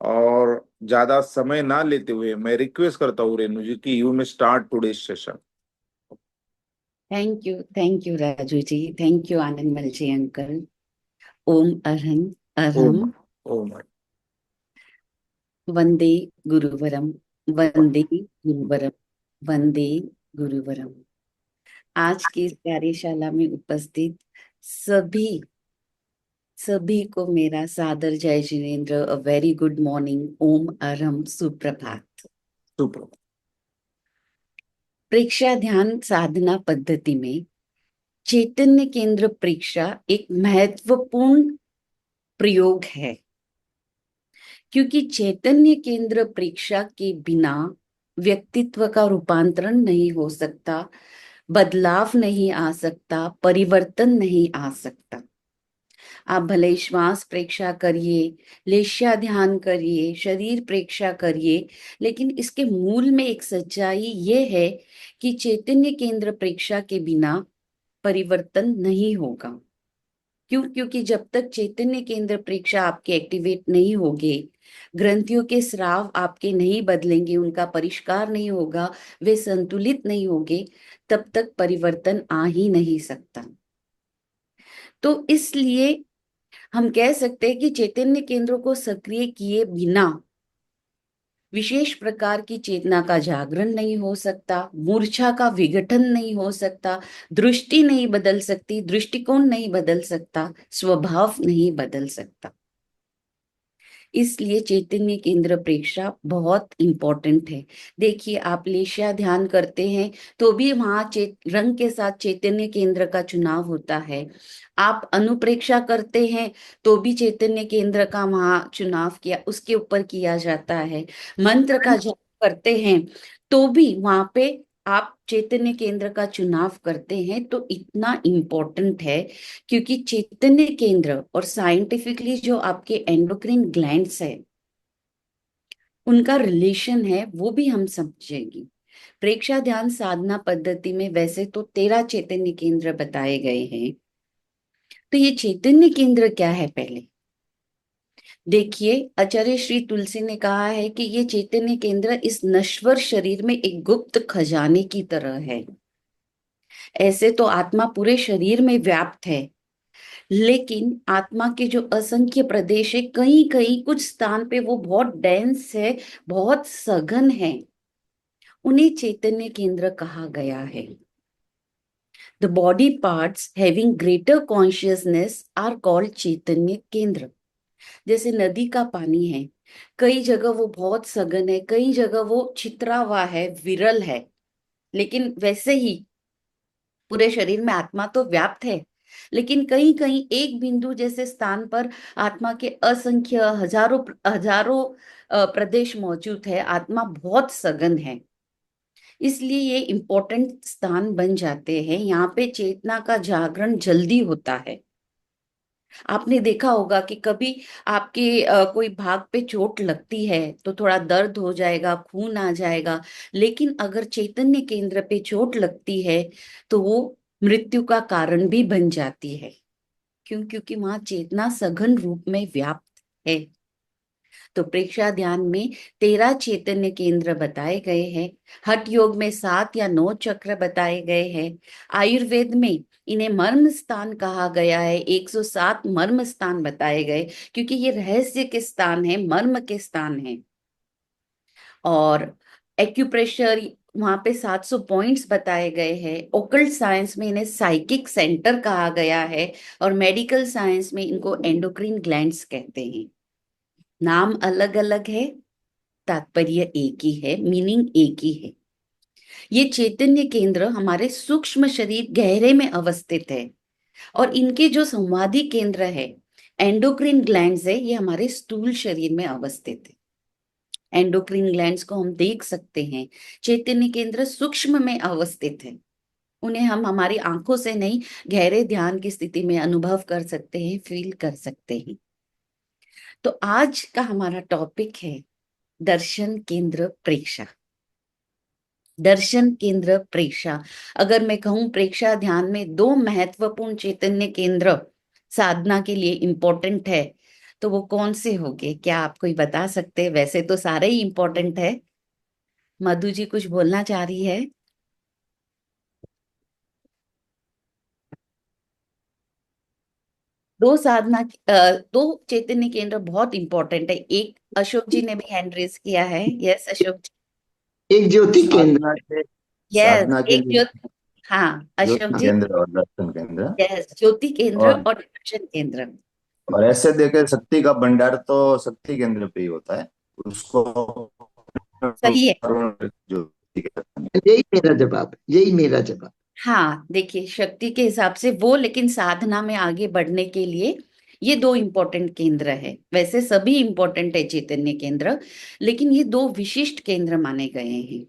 और ज्यादा समय ना लेते हुए मैं रिक्वेस्ट करता हूँ रेणु जी कि you may start today session. Thank you Raju ji, thank you Anandmal ji uncle. ओम अरहं ओम अरहम ओम। वंदे गुरुवरम, वंदे गुरुवरम, वंदे गुरुवरम। आज की इस कार्यशाला में उपस्थित सभी सभी को मेरा सादर जय जिनेन्द्र, अ वेरी गुड मॉर्निंग, ओम अरहम, सुप्रभात। सुपर। प्रेक्षा ध्यान साधना पद्धति में चैतन्य केंद्र प्रेक्षा एक महत्वपूर्ण प्रयोग है, क्योंकि चैतन्य केंद्र प्रेक्षा के बिना व्यक्तित्व का रूपांतरण नहीं हो सकता, बदलाव नहीं आ सकता, परिवर्तन नहीं आ सकता। आप भले श्वास प्रेक्षा करिए, लेष्या ध्यान करिए, शरीर प्रेक्षा करिए, लेकिन इसके मूल में एक सच्चाई ये है कि चैतन्य केंद्र प्रेक्षा के बिना परिवर्तन नहीं होगा। क्यों? क्योंकि जब तक चैतन्य केंद्र प्रेक्षा आपके एक्टिवेट नहीं होगे, ग्रंथियों के स्राव आपके नहीं बदलेंगे, उनका परिष्कार नहीं होगा, वे संतुलित नहीं होंगे, तब तक परिवर्तन आ ही नहीं सकता। तो इसलिए हम कह सकते हैं कि चैतन्य केंद्रों को सक्रिय किए बिना विशेष प्रकार की चेतना का जागरण नहीं हो सकता, मूर्छा का विघटन नहीं हो सकता, दृष्टि नहीं बदल सकती, दृष्टिकोण नहीं बदल सकता, स्वभाव नहीं बदल सकता। इसलिए चैतन्य केंद्र प्रेक्षा बहुत इंपॉर्टेंट है। देखिए, आप लेष्या ध्यान करते हैं तो भी वहां रंग के साथ चैतन्य केंद्र का चुनाव होता है। आप अनुप्रेक्षा करते हैं तो भी चैतन्य केंद्र का वहां चुनाव किया उसके ऊपर किया जाता है। मंत्र का जाप करते हैं तो भी वहां पे आप चैतन्य केंद्र का चुनाव करते हैं। तो इतना इम्पोर्टेंट है, क्योंकि चैतन्य केंद्र और साइंटिफिकली जो आपके एंडोक्रिन ग्लैंड्स है उनका रिलेशन है, वो भी हम समझेंगे। प्रेक्षा ध्यान साधना पद्धति में वैसे तो 13 चैतन्य केंद्र बताए गए हैं। तो ये चैतन्य केंद्र क्या है? पहले देखिए, आचार्य श्री तुलसी ने कहा है कि ये चैतन्य केंद्र इस नश्वर शरीर में एक गुप्त खजाने की तरह है। ऐसे तो आत्मा पूरे शरीर में व्याप्त है, लेकिन आत्मा के जो असंख्य प्रदेश है, कहीं कहीं कुछ स्थान पे वो बहुत डेंस है, बहुत सघन है, उन्हें चैतन्य केंद्र कहा गया है। The body parts having greater consciousness are called chaitanya kendra. जैसे नदी का पानी है, कई जगह वो बहुत सघन है, कई जगह वो छितरा हुआ है, विरल है, लेकिन वैसे ही पूरे शरीर में आत्मा तो व्याप्त है, लेकिन कहीं कहीं एक बिंदु जैसे स्थान पर आत्मा के असंख्य हजारों हजारों प्रदेश मौजूद है, आत्मा बहुत सघन है। इसलिए ये इम्पोर्टेंट स्थान बन जाते हैं, यहाँ पे चेतना का जागरण जल्दी होता है। आपने देखा होगा कि कभी आपके कोई भाग पे चोट लगती है तो थोड़ा दर्द हो जाएगा, खून आ जाएगा, लेकिन अगर चैतन्य केंद्र पे चोट लगती है तो वो मृत्यु का कारण भी बन जाती है। क्यों? क्योंकि वहां चेतना सघन रूप में व्याप्त है। तो प्रेक्षा ध्यान में 13 चैतन्य केंद्र बताए गए हैं। हठ योग में 7 या 9 चक्र बताए गए हैं। आयुर्वेद में इन्हें मर्म स्थान कहा गया है, 107 मर्म स्थान बताए गए, क्योंकि ये रहस्य के स्थान है, मर्म के स्थान है। और एक्यूप्रेशर वहां पे 700 पॉइंट्स बताए गए हैं। ओकल्ट साइंस में इन्हें साइकिक सेंटर कहा गया है, और मेडिकल साइंस में इनको एंडोक्रिन ग्लैंड्स कहते हैं। नाम अलग अलग है, तात्पर्य एक ही है, मीनिंग एक ही है। ये चैतन्य केंद्र हमारे सूक्ष्म शरीर गहरे में अवस्थित है, और इनके जो संवादी केंद्र है, एंडोक्रिन ग्लैंड्स है, ये हमारे स्थूल शरीर में अवस्थित है। एंडोक्रिन ग्लैंड्स को हम देख सकते हैं, चैतन्य केंद्र सूक्ष्म में अवस्थित है। उन्हें हम हमारी आंखों से नहीं, गहरे ध्यान की स्थिति में अनुभव कर सकते हैं, फील कर सकते हैं। तो आज का हमारा टॉपिक है दर्शन केंद्र प्रेक्षा। दर्शन केंद्र प्रेक्षा, अगर मैं कहूं प्रेक्षा ध्यान में 2 महत्वपूर्ण चैतन्य केंद्र साधना के लिए इंपॉर्टेंट है, तो वो कौन से होंगे, क्या आप कोई बता सकते हैं? वैसे तो सारे ही इम्पोर्टेंट है। मधु जी कुछ बोलना चाह रही है? दो साधना, दो चैतन्य केंद्र बहुत इंपॉर्टेंट है। एक अशोक जी ने भी हैंड रेस किया है। यस अशोक एक ज्योति केंद्र। साधना के जी, यस साधना के एक लिए ज्योति। हाँ अशोक ज्योति जी। केंद्र और दर्शन केंद्र। यस ज्योति केंद्र और और दर्शन केंद्र। और ऐसे देखे शक्ति का भंडार तो शक्ति केंद्र पे ही होता है, उसको सही है। ज्योति कहते हैं। यही मेरा जवाब, यही मेरा जवाब। हाँ देखिए, शक्ति के हिसाब से वो, लेकिन साधना में आगे बढ़ने के लिए ये दो इम्पोर्टेंट केंद्र है। वैसे सभी इम्पोर्टेंट है चैतन्य केंद्र, लेकिन ये दो विशिष्ट केंद्र माने गए हैं।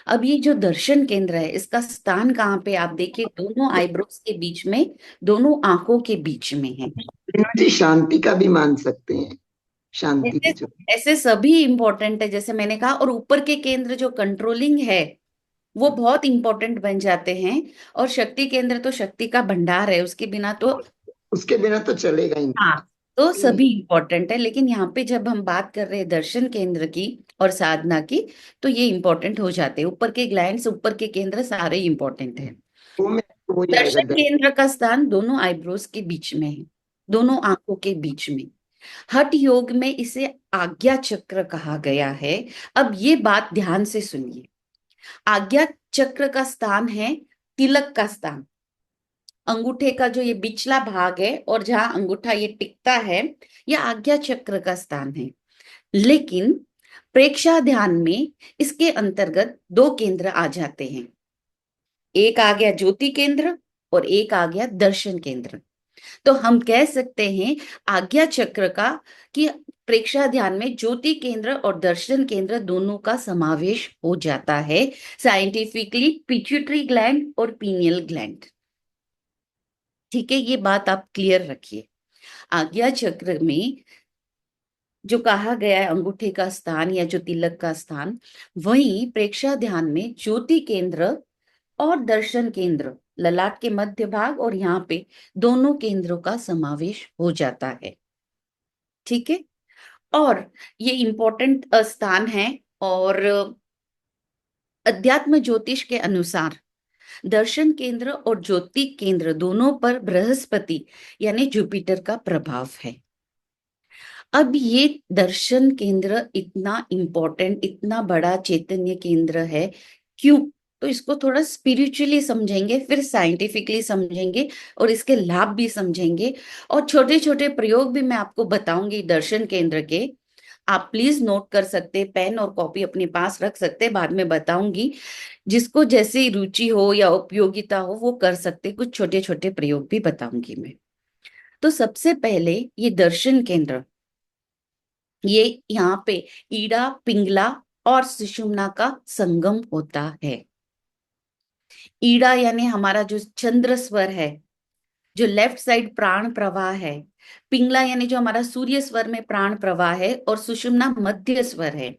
अब ये जो दर्शन केंद्र है, इसका स्थान कहाँ पे? आप देखिए, दोनों आईब्रोज के बीच में, दोनों आंखों के बीच में है। रेणु जी शांति का भी मान सकते हैं, शांति ऐसे की जो। ऐसे सभी इम्पोर्टेंट है, जैसे मैंने कहा। और ऊपर के केंद्र जो कंट्रोलिंग है, वो बहुत इंपॉर्टेंट बन जाते हैं। और शक्ति केंद्र तो शक्ति का भंडार है, उसके बिना तो, उसके बिना तो चलेगा ही हाँ, तो नहीं। सभी इंपॉर्टेंट है। लेकिन यहाँ पे जब हम बात कर रहे हैं दर्शन केंद्र की और साधना की, तो ये इंपॉर्टेंट हो जाते हैं। ऊपर के ग्लैंड्स, ऊपर के केंद्र सारे इंपॉर्टेंट है। वो में हो जाएगा दर्शन केंद्र का स्थान दोनों आईब्रोज के बीच में है, दोनों आंखों के बीच में। हठ योग में इसे आज्ञा चक्र कहा गया है। अब ये बात ध्यान से सुनिए। आज्ञा चक्र का स्थान है तिलक का स्थान। अंगूठे का जो ये बिचला भाग है और जहां अंगूठा ये टिकता है, ये आज्ञा चक्र का स्थान है। लेकिन प्रेक्षा ध्यान में इसके अंतर्गत दो केंद्र आ जाते हैं। एक आ गया ज्योति केंद्र और एक आ गया दर्शन केंद्र। तो हम कह सकते हैं आज्ञा चक्र का कि प्रेक्षा ध्यान में ज्योति केंद्र और दर्शन केंद्र दोनों का समावेश हो जाता है। साइंटिफिकली पिट्यूटरी ग्लैंड और पीनियल ग्लैंड। ठीक है, ये बात आप क्लियर रखिए। आज्ञा चक्र में जो कहा गया है अंगूठे का स्थान या जो तिलक का स्थान, वही प्रेक्षा ध्यान में ज्योति केंद्र और दर्शन केंद्र, ललाट के मध्य भाग और यहाँ पे, दोनों केंद्रों का समावेश हो जाता है। ठीक है, और ये इंपॉर्टेंट स्थान है। और अध्यात्म ज्योतिष के अनुसार दर्शन केंद्र और ज्योति केंद्र दोनों पर बृहस्पति यानी जुपिटर का प्रभाव है। अब ये दर्शन केंद्र इतना इंपॉर्टेंट, इतना बड़ा चैतन्य केंद्र है, क्यों? तो इसको थोड़ा स्पिरिचुअली समझेंगे, फिर साइंटिफिकली समझेंगे और इसके लाभ भी समझेंगे। और छोटे छोटे प्रयोग भी मैं आपको बताऊंगी दर्शन केंद्र के। आप प्लीज नोट कर सकते, पेन और कॉपी अपने पास रख सकते, बाद में बताऊंगी। जिसको जैसी रुचि हो या उपयोगिता हो वो कर सकते, कुछ छोटे छोटे प्रयोग भी बताऊंगी मैं। तो सबसे पहले ये दर्शन केंद्र, ये यहाँ पे ईड़ा, पिंगला और सुषुम्ना का संगम होता है। ईड़ा यानी हमारा जो चंद्र स्वर है, जो लेफ्ट साइड प्राण प्रवाह है। पिंगला यानी जो हमारा सूर्य स्वर में प्राण प्रवाह है। और सुषुम्ना मध्य स्वर है।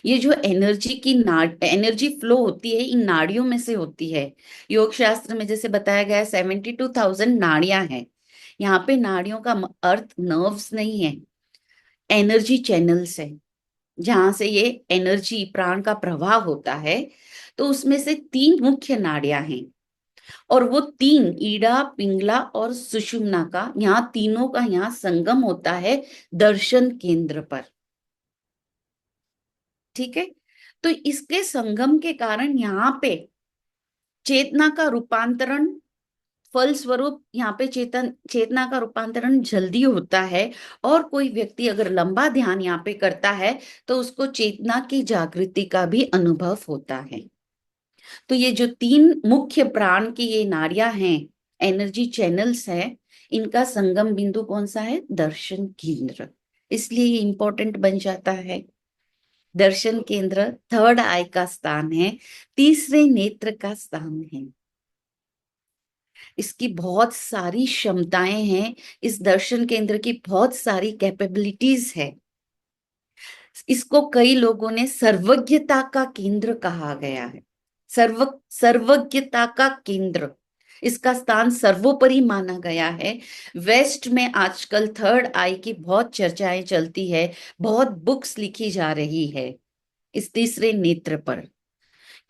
ये जो एनर्जी की एनर्जी फ्लो होती है, इन नाड़ियों में से होती है। योग शास्त्र में जैसे बताया गया है 72,000 नाड़ियां हैं। यहाँ पे नाड़ियों का अर्थ नर्व्स नहीं है, एनर्जी चैनल्स है, जहां से ये एनर्जी प्राण का प्रवाह होता है। तो उसमें से तीन मुख्य नाड़ियां हैं, और वो तीन ईड़ा, पिंगला और सुषुम्ना का, यहाँ तीनों का यहाँ संगम होता है दर्शन केंद्र पर। ठीक है, तो इसके संगम के कारण यहाँ पे चेतना का रूपांतरण, फलस्वरूप यहाँ पे चेतना का रूपांतरण जल्दी होता है। और कोई व्यक्ति अगर लंबा ध्यान यहाँ पे करता है तो उसको चेतना की जागृति का भी अनुभव होता है। तो ये जो तीन मुख्य प्राण की ये नाड़ियां हैं, एनर्जी चैनल्स हैं, इनका संगम बिंदु कौन सा है? दर्शन केंद्र। इसलिए ये इंपॉर्टेंट बन जाता है। दर्शन केंद्र थर्ड आई का स्थान है, तीसरे नेत्र का स्थान है। इसकी बहुत सारी क्षमताएं हैं, इस दर्शन केंद्र की बहुत सारी कैपेबिलिटीज है। इसको कई लोगों ने सर्वज्ञता का केंद्र कहा गया है। सर्वज्ञता का केंद्र, इसका स्थान सर्वोपरि माना गया है। वेस्ट में आजकल थर्ड आई की बहुत चर्चाएं चलती है, बहुत बुक्स लिखी जा रही है इस तीसरे नेत्र पर,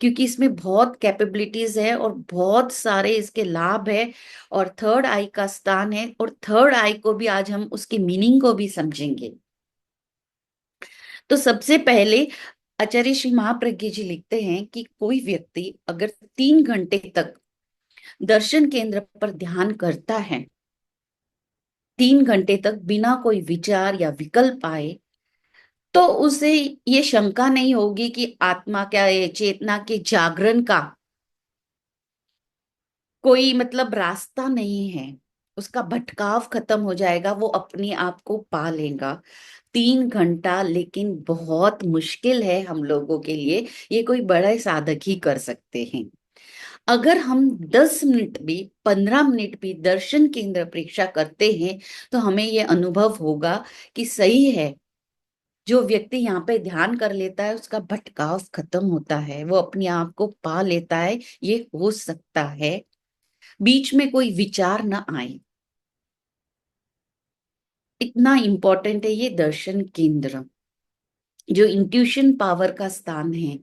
क्योंकि इसमें बहुत कैपेबिलिटीज है और बहुत सारे इसके लाभ है और थर्ड आई का स्थान है। और थर्ड आई को भी आज हम उसकी मीनिंग को भी समझेंगे। तो सबसे पहले आचार्य श्री महाप्रज्ञ जी लिखते हैं कि कोई व्यक्ति अगर 3 घंटे तक दर्शन केंद्र पर ध्यान करता है, 3 घंटे तक बिना कोई विचार या विकल्प आए, तो उसे ये शंका नहीं होगी कि आत्मा क्या है, चेतना के जागरण का कोई मतलब रास्ता नहीं है, उसका भटकाव खत्म हो जाएगा, वो अपने आप को पा लेगा। 3 घंटा लेकिन बहुत मुश्किल है हम लोगों के लिए, ये कोई बड़े साधक ही कर सकते हैं। अगर हम 10 मिनट भी 15 मिनट भी दर्शन केंद्र परीक्षा करते हैं तो हमें ये अनुभव होगा कि सही है, जो व्यक्ति यहाँ पे ध्यान कर लेता है उसका भटकाव खत्म होता है, वो अपने आप को पा लेता है। ये हो सकता है, बीच में कोई विचार ना आए। इतना इंपॉर्टेंट है ये दर्शन केंद्र, जो इंट्यूशन पावर का स्थान है।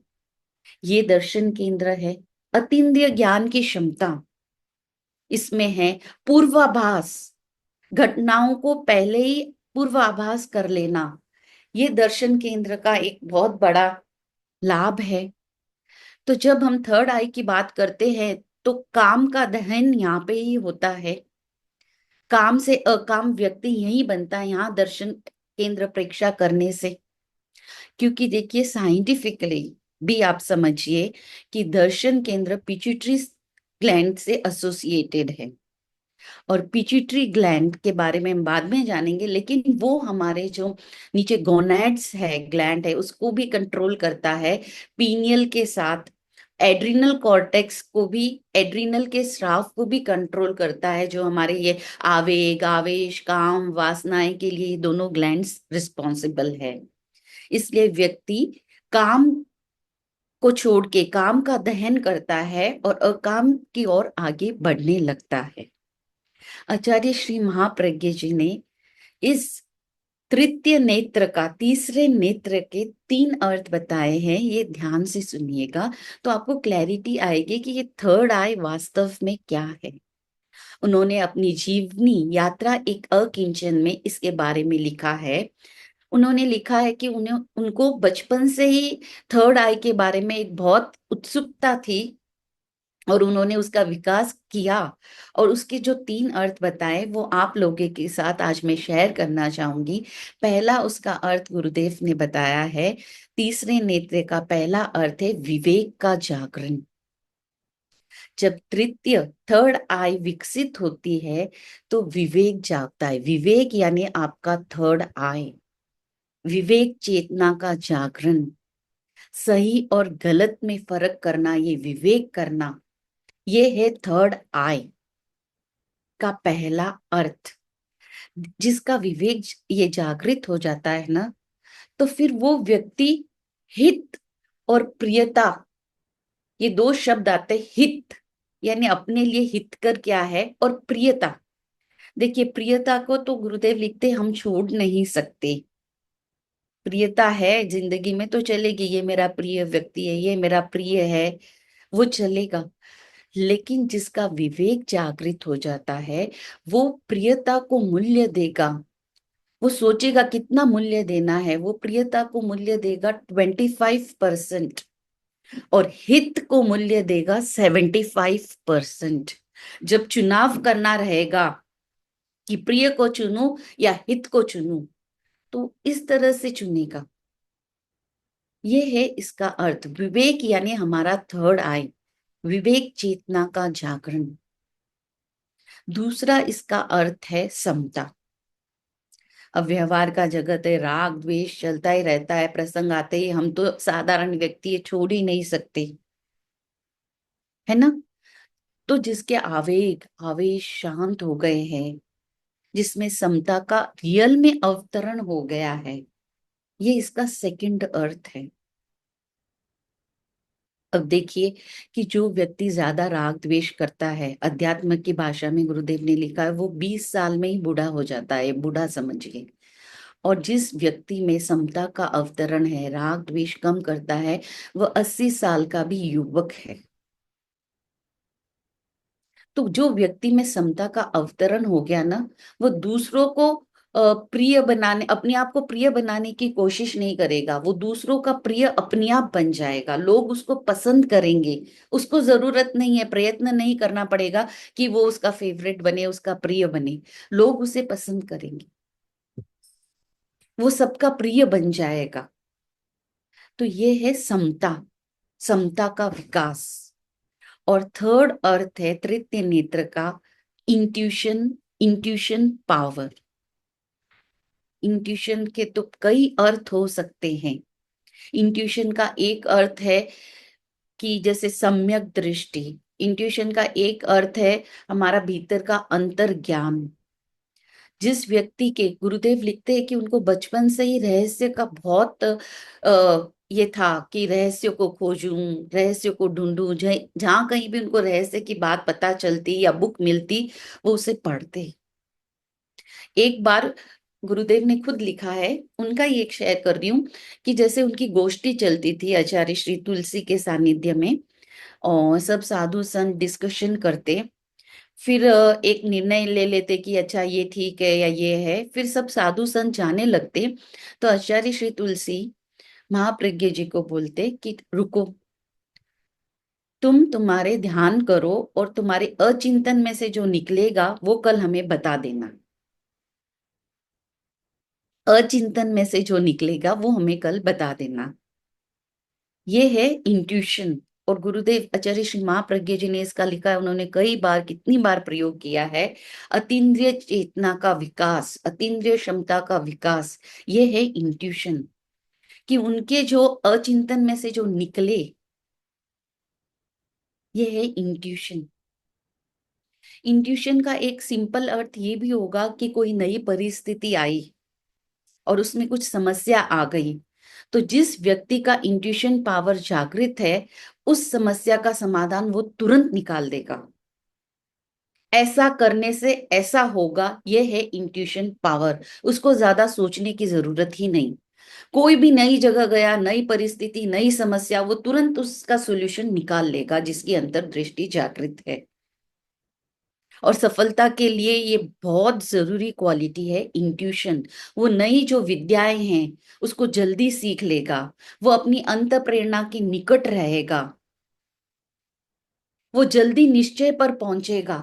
ये दर्शन केंद्र है। अतीन्द्रिय ज्ञान की क्षमता इसमें है। पूर्वाभास, घटनाओं को पहले ही पूर्वाभास कर लेना, ये दर्शन केंद्र का एक बहुत बड़ा लाभ है। तो जब हम थर्ड आई की बात करते हैं तो काम का दहन यहाँ पे ही होता है। काम से अकाम व्यक्ति यही बनता है यहाँ दर्शन केंद्र परीक्षा करने से। क्योंकि देखिए साइंटिफिकली भी आप समझिए कि दर्शन केंद्र पिट्यूटरी ग्लैंड से एसोसिएटेड है। और पिट्यूटरी ग्लैंड के बारे में हम बाद में जानेंगे, लेकिन वो हमारे जो नीचे गोनैड्स है, ग्लैंड है, उसको भी कंट्रोल करता है। पीनियल के साथ एड्रिनल कॉर्टेक्स को भी, एड्रिनल के स्राव को भी कंट्रोल करता है, जो हमारे ये आवेग, आवेश, काम, वासनाएं के लिए दोनों ग्लैंड्स रिस्पॉन्सिबल है। इसलिए व्यक्ति काम को छोड़ के काम का दहन करता है और अकाम की ओर आगे बढ़ने लगता है। आचार्य श्री महाप्रज्ञ जी ने इस तृतीय नेत्र का, तीसरे नेत्र के 3 अर्थ बताए हैं। ये ध्यान से सुनिएगा तो आपको क्लैरिटी आएगी कि ये थर्ड आई वास्तव में क्या है। उन्होंने अपनी जीवनी यात्रा एक अकिंचन में इसके बारे में लिखा है। उन्होंने लिखा है कि उन्हें, उनको बचपन से ही थर्ड आई के बारे में एक बहुत उत्सुकता थी और उन्होंने उसका विकास किया। और उसके जो 3 अर्थ बताए वो आप लोगों के साथ आज मैं शेयर करना चाहूंगी। पहला उसका अर्थ गुरुदेव ने बताया है, तीसरे नेत्र का पहला अर्थ है विवेक का जागरण। जब तृतीय थर्ड आई विकसित होती है तो विवेक जागता है। विवेक यानी आपका थर्ड आई, विवेक चेतना का जागरण, सही और गलत में फर्क करना, ये विवेक करना, ये है थर्ड आई का पहला अर्थ। जिसका विवेक ये जागृत हो जाता है ना, तो फिर वो व्यक्ति हित और प्रियता, ये 2 शब्द आते हैं। हित यानी अपने लिए हितकर क्या है, और प्रियता, देखिए प्रियता को तो गुरुदेव लिखते हम छोड़ नहीं सकते। प्रियता है जिंदगी में तो चलेगी, ये मेरा प्रिय व्यक्ति है, ये मेरा प्रिय है, वो चलेगा। लेकिन जिसका विवेक जागृत हो जाता है वो प्रियता को मूल्य देगा। वो सोचेगा कितना मूल्य देना है, वो प्रियता को मूल्य देगा 25% और हित को मूल्य देगा 75%। जब चुनाव करना रहेगा कि प्रिय को चुनूं या हित को चुनूं, तो इस तरह से चुनेगा। ये है इसका अर्थ। विवेक यानी हमारा थर्ड आई, विवेक चेतना का जागरण। दूसरा इसका अर्थ है समता। अब व्यवहार का जगत है, राग द्वेष चलता ही रहता है, प्रसंग आते ही हम तो साधारण व्यक्ति है, छोड़ ही नहीं सकते, है ना। तो जिसके आवेग आवेश शांत हो गए हैं, जिसमें समता का रियल में अवतरण हो गया है, ये इसका सेकंड अर्थ है। अब देखिए कि जो व्यक्ति ज्यादा राग द्वेष करता है, अध्यात्म की भाषा में गुरुदेव ने लिखा है, वो 20 साल में ही बूढ़ा हो जाता है, बूढ़ा समझिए। और जिस व्यक्ति में समता का अवतरण है, राग द्वेष कम करता है, वह 80 साल का भी युवक है। तो जो व्यक्ति में समता का अवतरण हो गया ना, वो दूसरों को प्रिय बनाने, अपने आप को प्रिय बनाने की कोशिश नहीं करेगा, वो दूसरों का प्रिय अपने आप बन जाएगा। लोग उसको पसंद करेंगे, उसको जरूरत नहीं है, प्रयत्न नहीं करना पड़ेगा कि वो उसका फेवरेट बने, उसका प्रिय बने। लोग उसे पसंद करेंगे, वो सबका प्रिय बन जाएगा। तो ये है समता, समता का विकास। और थर्ड अर्थ है तृतीय नेत्र का इंट्यूशन, इंट्यूशन पावर। इंट्यूशन के तो कई अर्थ हो सकते हैं। इंट्यूशन का एक अर्थ है कि जैसे सम्यक दृष्टि। इंट्यूशन का एक अर्थ है हमारा भीतर का अंतर ज्ञान। जिस व्यक्ति के, गुरुदेव लिखते हैं कि उनको बचपन से ही रहस्य का बहुत ये था कि रहस्य को खोजूं, रहस्य को ढूंढूं, जहां कहीं भी उनको रहस्य की बात पता चलती या बुक मिलती, वो उसे पढ़ते। एक बार गुरुदेव ने खुद लिखा है, उनका ही एक शेयर कर रही हूँ, कि जैसे उनकी गोष्ठी चलती थी आचार्य श्री तुलसी के सानिध्य में, और सब साधु संत डिस्कशन करते। फिर एक निर्णय ले लेते कि अच्छा ये ठीक है या ये है। फिर सब साधु संत जाने लगते, तो आचार्य श्री तुलसी महाप्रज्ञ जी को बोलते कि रुको, तुम तुम्हारे ध्यान करो और तुम्हारे अचिंतन में से जो निकलेगा वो कल हमें बता देना। अचिंतन में से जो निकलेगा वो हमें कल बता देना। ये है इंट्यूशन। और गुरुदेव आचार्य श्री महाप्रज्ञ जी ने इसका लिखा है, उन्होंने कई बार, कितनी बार प्रयोग किया है, अतीन्द्रिय चेतना का विकास, अतीन्द्रिय क्षमता का विकास। ये है इंट्यूशन, कि उनके जो अचिंतन में से जो निकले, ये है इंट्यूशन। इंट्यूशन का एक सिंपल अर्थ ये भी होगा कि कोई नई परिस्थिति आई और उसमें कुछ समस्या आ गई, तो जिस व्यक्ति का इंट्यूशन पावर जागृत है, उस समस्या का समाधान वो तुरंत निकाल देगा। ऐसा करने से ऐसा होगा, ये है इंट्यूशन पावर। उसको ज्यादा सोचने की जरूरत ही नहीं। कोई भी नई जगह गया, नई परिस्थिति, नई समस्या, वो तुरंत उसका सॉल्यूशन निकाल लेगा, जिसकी अंतर्दृष्टि जागृत है। और सफलता के लिए ये बहुत जरूरी क्वालिटी है, इंट्यूशन। वो नई जो विद्याएं हैं उसको जल्दी सीख लेगा, वो अपनी अंत प्रेरणा के निकट रहेगा, वो जल्दी निश्चय पर पहुंचेगा।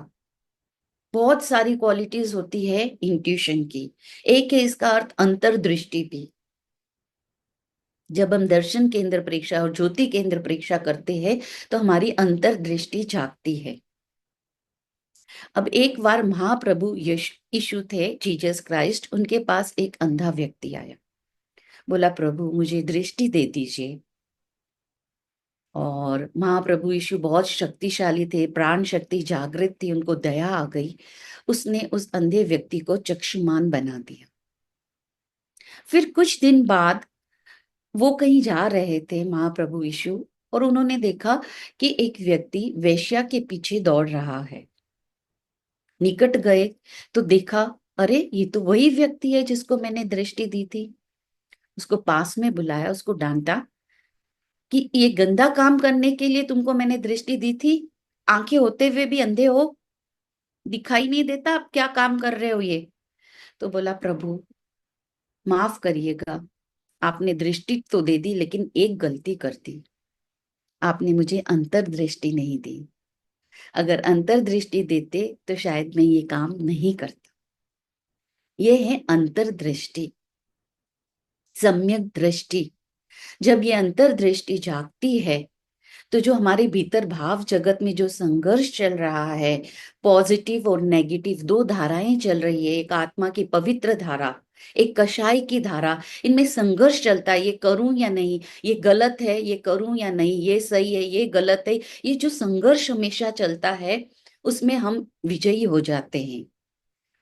बहुत सारी क्वालिटीज होती है इंट्यूशन की। एक है इसका अर्थ अंतर्दृष्टि भी। जब हम दर्शन केंद्र परीक्षा और ज्योति केंद्र परीक्षा करते हैं तो हमारी अंतर्दृष्टि जागती है। अब एक बार महाप्रभु यीशु थे, जीसस क्राइस्ट, उनके पास एक अंधा व्यक्ति आया। बोला, प्रभु मुझे दृष्टि दे दीजिए। और महाप्रभु यीशु बहुत शक्तिशाली थे, प्राण शक्ति जागृत थी, उनको दया आ गई। उसने उस अंधे व्यक्ति को चक्षुमान बना दिया। फिर कुछ दिन बाद वो कहीं जा रहे थे महाप्रभु यीशु, और उन्होंने देखा कि एक व्यक्ति वेश्या के पीछे दौड़ रहा है। निकट गए तो देखा, अरे ये तो वही व्यक्ति है जिसको मैंने दृष्टि दी थी। उसको पास में बुलाया, उसको डांटा कि ये गंदा काम करने के लिए तुमको मैंने दृष्टि दी थी, आंखें होते हुए भी अंधे हो, दिखाई नहीं देता, आप क्या काम कर रहे हो ये। तो बोला, प्रभु माफ करिएगा, आपने दृष्टि तो दे दी, लेकिन एक गलती कर दी, आपने मुझे अंतर्दृष्टि नहीं दी। अगर अंतर्दृष्टि देते तो शायद मैं ये काम नहीं करता। ये है अंतर्दृष्टि, सम्यक दृष्टि। जब ये अंतर्दृष्टि जागती है तो जो हमारे भीतर भाव जगत में जो संघर्ष चल रहा है, पॉजिटिव और नेगेटिव दो धाराएं चल रही है, एक आत्मा की पवित्र धारा, एक कषाय की धारा, इनमें संघर्ष चलता है, ये करूं या नहीं, ये गलत है, ये करूं या नहीं, ये सही है, ये गलत है। ये जो संघर्ष हमेशा चलता है, उसमें हम विजयी हो जाते हैं,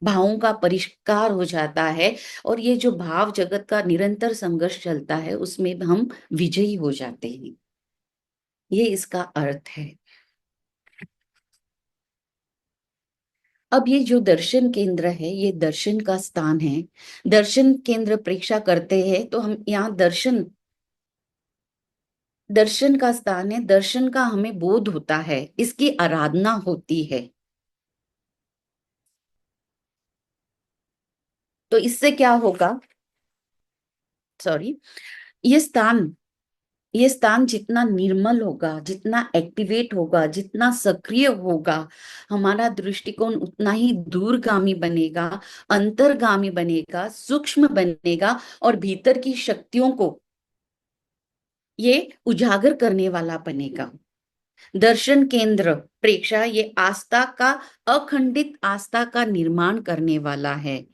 भावों का परिष्कार हो जाता है। और ये जो भाव जगत का निरंतर संघर्ष चलता है, उसमें हम विजयी हो जाते हैं। ये इसका अर्थ है। अब ये जो दर्शन केंद्र है, ये दर्शन का स्थान है। दर्शन केंद्र परीक्षा करते हैं तो हम यहाँ दर्शन दर्शन का स्थान है। दर्शन का हमें बोध होता है, इसकी आराधना होती है। तो इससे क्या होगा, सॉरी, ये स्थान ये स्थान जितना निर्मल होगा, जितना एक्टिवेट होगा, जितना सक्रिय होगा, हमारा दृष्टिकोण उतना ही दूरगामी बनेगा, अंतर्गामी बनेगा, सूक्ष्म बनेगा और भीतर की शक्तियों को ये उजागर करने वाला बनेगा। दर्शन केंद्र प्रेक्षा ये आस्था का, अखंडित आस्था का निर्माण करने वाला है।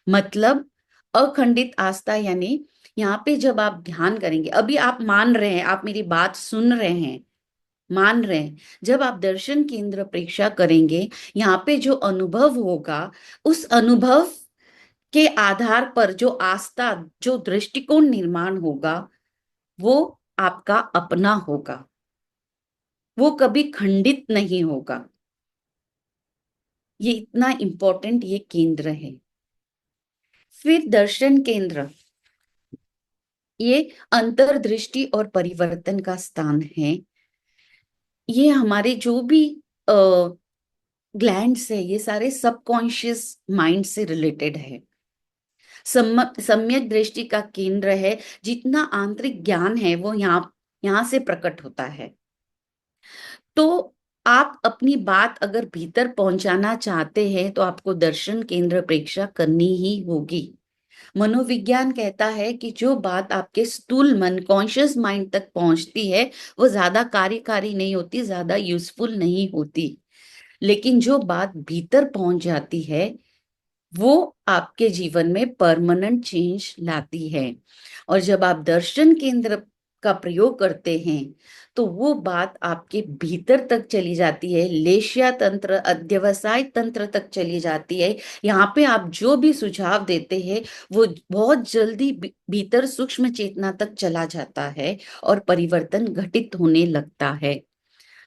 मतलब अखंडित आस्था यानी यहाँ पे जब आप ध्यान करेंगे, अभी आप मान रहे हैं, आप मेरी बात सुन रहे हैं, मान रहे हैं, जब आप दर्शन केंद्र परीक्षा करेंगे, यहाँ पे जो अनुभव होगा, उस अनुभव के आधार पर जो आस्था, जो दृष्टिकोण निर्माण होगा, वो आपका अपना होगा, वो कभी खंडित नहीं होगा। ये इतना इंपॉर्टेंट ये केंद्र है। फिर दर्शन केंद्र ये अंतर्दृष्टि और परिवर्तन का स्थान है। ये हमारे जो भी ग्लैंड्स है, ये सारे सबकॉन्शियस माइंड से रिलेटेड है। सम्यक दृष्टि का केंद्र है। जितना आंतरिक ज्ञान है वो यहाँ से प्रकट होता है। तो आप अपनी बात अगर भीतर पहुंचाना चाहते हैं तो आपको दर्शन केंद्र परीक्षा करनी ही होगी। मनोविज्ञान कहता है कि जो बात आपके स्थूल मन, कॉन्शियस माइंड तक पहुंचती है, वो ज्यादा कार्यकारी नहीं होती, ज्यादा यूजफुल नहीं होती। लेकिन जो बात भीतर पहुंच जाती है, वो आपके जीवन में परमानेंट चेंज लाती है। और जब आप दर्शन केंद्र का प्रयोग करते हैं तो वो बात आपके भीतर तक चली जाती है, लेशिया तंत्र, अध्यवसाय तंत्र तक चली जाती है। यहाँ पे आप जो भी सुझाव देते हैं वो बहुत जल्दी भीतर सूक्ष्म चेतना तक चला जाता है और परिवर्तन घटित होने लगता है।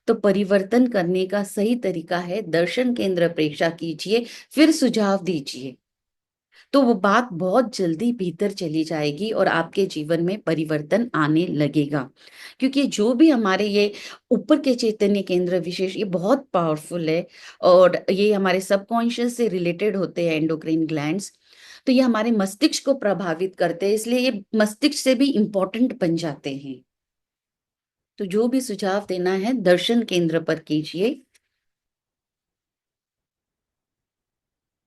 तो परिवर्तन करने का सही तरीका है दर्शन केंद्र परीक्षा कीजिए, फिर सुझाव दीजिए, तो वो बात बहुत जल्दी भीतर चली जाएगी और आपके जीवन में परिवर्तन आने लगेगा। क्योंकि जो भी हमारे ये ऊपर के चैतन्य केंद्र विशेष, ये बहुत पावरफुल है और ये हमारे सबकॉन्शियस से रिलेटेड होते हैं, एंडोक्राइन ग्लैंड्स। तो ये हमारे मस्तिष्क को प्रभावित करते हैं, इसलिए ये मस्तिष्क से भी इम्पोर्टेंट बन जाते हैं। तो जो भी सुझाव देना है दर्शन केंद्र पर कीजिए।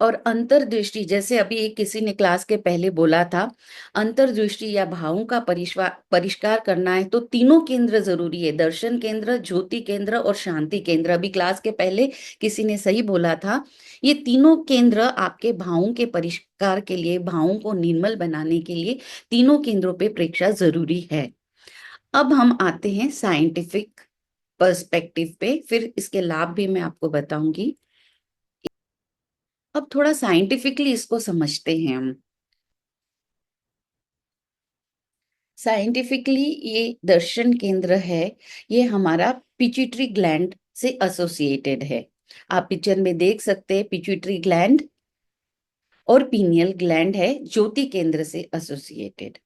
और अंतर्दृष्टि, जैसे अभी एक किसी ने क्लास के पहले बोला था, अंतर्दृष्टि या भावों का परिष्कार करना है तो तीनों केंद्र जरूरी है, दर्शन केंद्र, ज्योति केंद्र और शांति केंद्र। अभी क्लास के पहले किसी ने सही बोला था, ये तीनों केंद्र आपके भावों के परिष्कार के लिए, भावों को निर्मल बनाने के लिए तीनों केंद्रों पे परीक्षा जरूरी है। अब हम आते हैं साइंटिफिक पर्सपेक्टिव पे, फिर इसके लाभ भी मैं आपको बताऊंगी। अब थोड़ा साइंटिफिकली इसको समझते हैं हम। साइंटिफिकली ये दर्शन केंद्र है, ये हमारा पिट्यूटरी ग्लैंड से एसोसिएटेड है। आप पिक्चर में देख सकते हैं, पिट्यूटरी ग्लैंड और पीनियल ग्लैंड है, ज्योति केंद्र से एसोसिएटेड।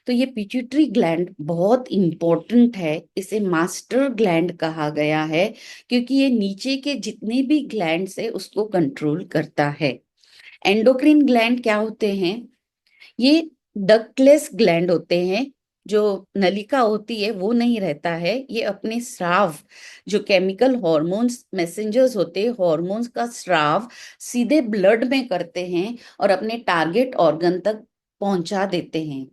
तो ये पिट्यूटरी ग्लैंड बहुत इंपॉर्टेंट है, इसे मास्टर ग्लैंड कहा गया है क्योंकि ये नीचे के जितने भी ग्लैंड्स है उसको कंट्रोल करता है। एंडोक्रिन ग्लैंड क्या होते हैं? ये डक्टलेस ग्लैंड होते हैं, जो नलिका होती है वो नहीं रहता है, ये अपने स्राव, जो केमिकल हॉर्मोन्स मैसेंजर्स होते हैं, हॉर्मोन्स का स्राव सीधे ब्लड में करते हैं और अपने टारगेट ऑर्गन तक पहुंचा देते हैं।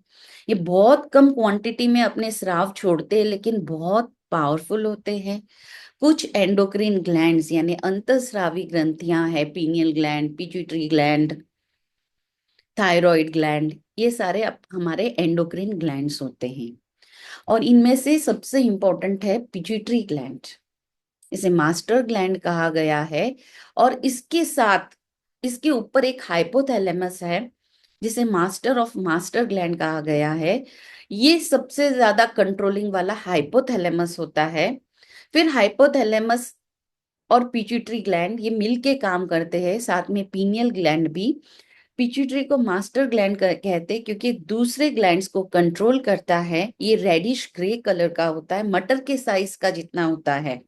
ये बहुत कम क्वांटिटी में अपने स्राव छोड़ते हैं लेकिन बहुत पावरफुल होते हैं। कुछ एंडोक्रिन ग्लैंड्स यानी अंतःस्रावी ग्रंथियां हैं, pineal gland, pituitary gland, thyroid gland, ये सारे हमारे एंडोक्रिन ग्लैंड्स होते हैं। और इनमें से सबसे इंपॉर्टेंट है पिट्यूटरी ग्लैंड, इसे मास्टर ग्लैंड कहा गया है। और इसके साथ इसके ऊपर एक हाइपोथैलेमस है जिसे मास्टर ऑफ मास्टर ग्लैंड कहा गया है। ये सबसे ज्यादा कंट्रोलिंग वाला हाइपोथैलेमस होता है। फिर हाइपोथैलेमस और पिट्यूटरी ग्लैंड ये मिलके काम करते हैं, साथ में पीनियल ग्लैंड भी। पिट्यूटरी को मास्टर ग्लैंड कहते हैं क्योंकि दूसरे ग्लैंड्स को कंट्रोल करता है। ये रेडिश ग्रे कलर का होता है, मटर के साइज का जितना होता है,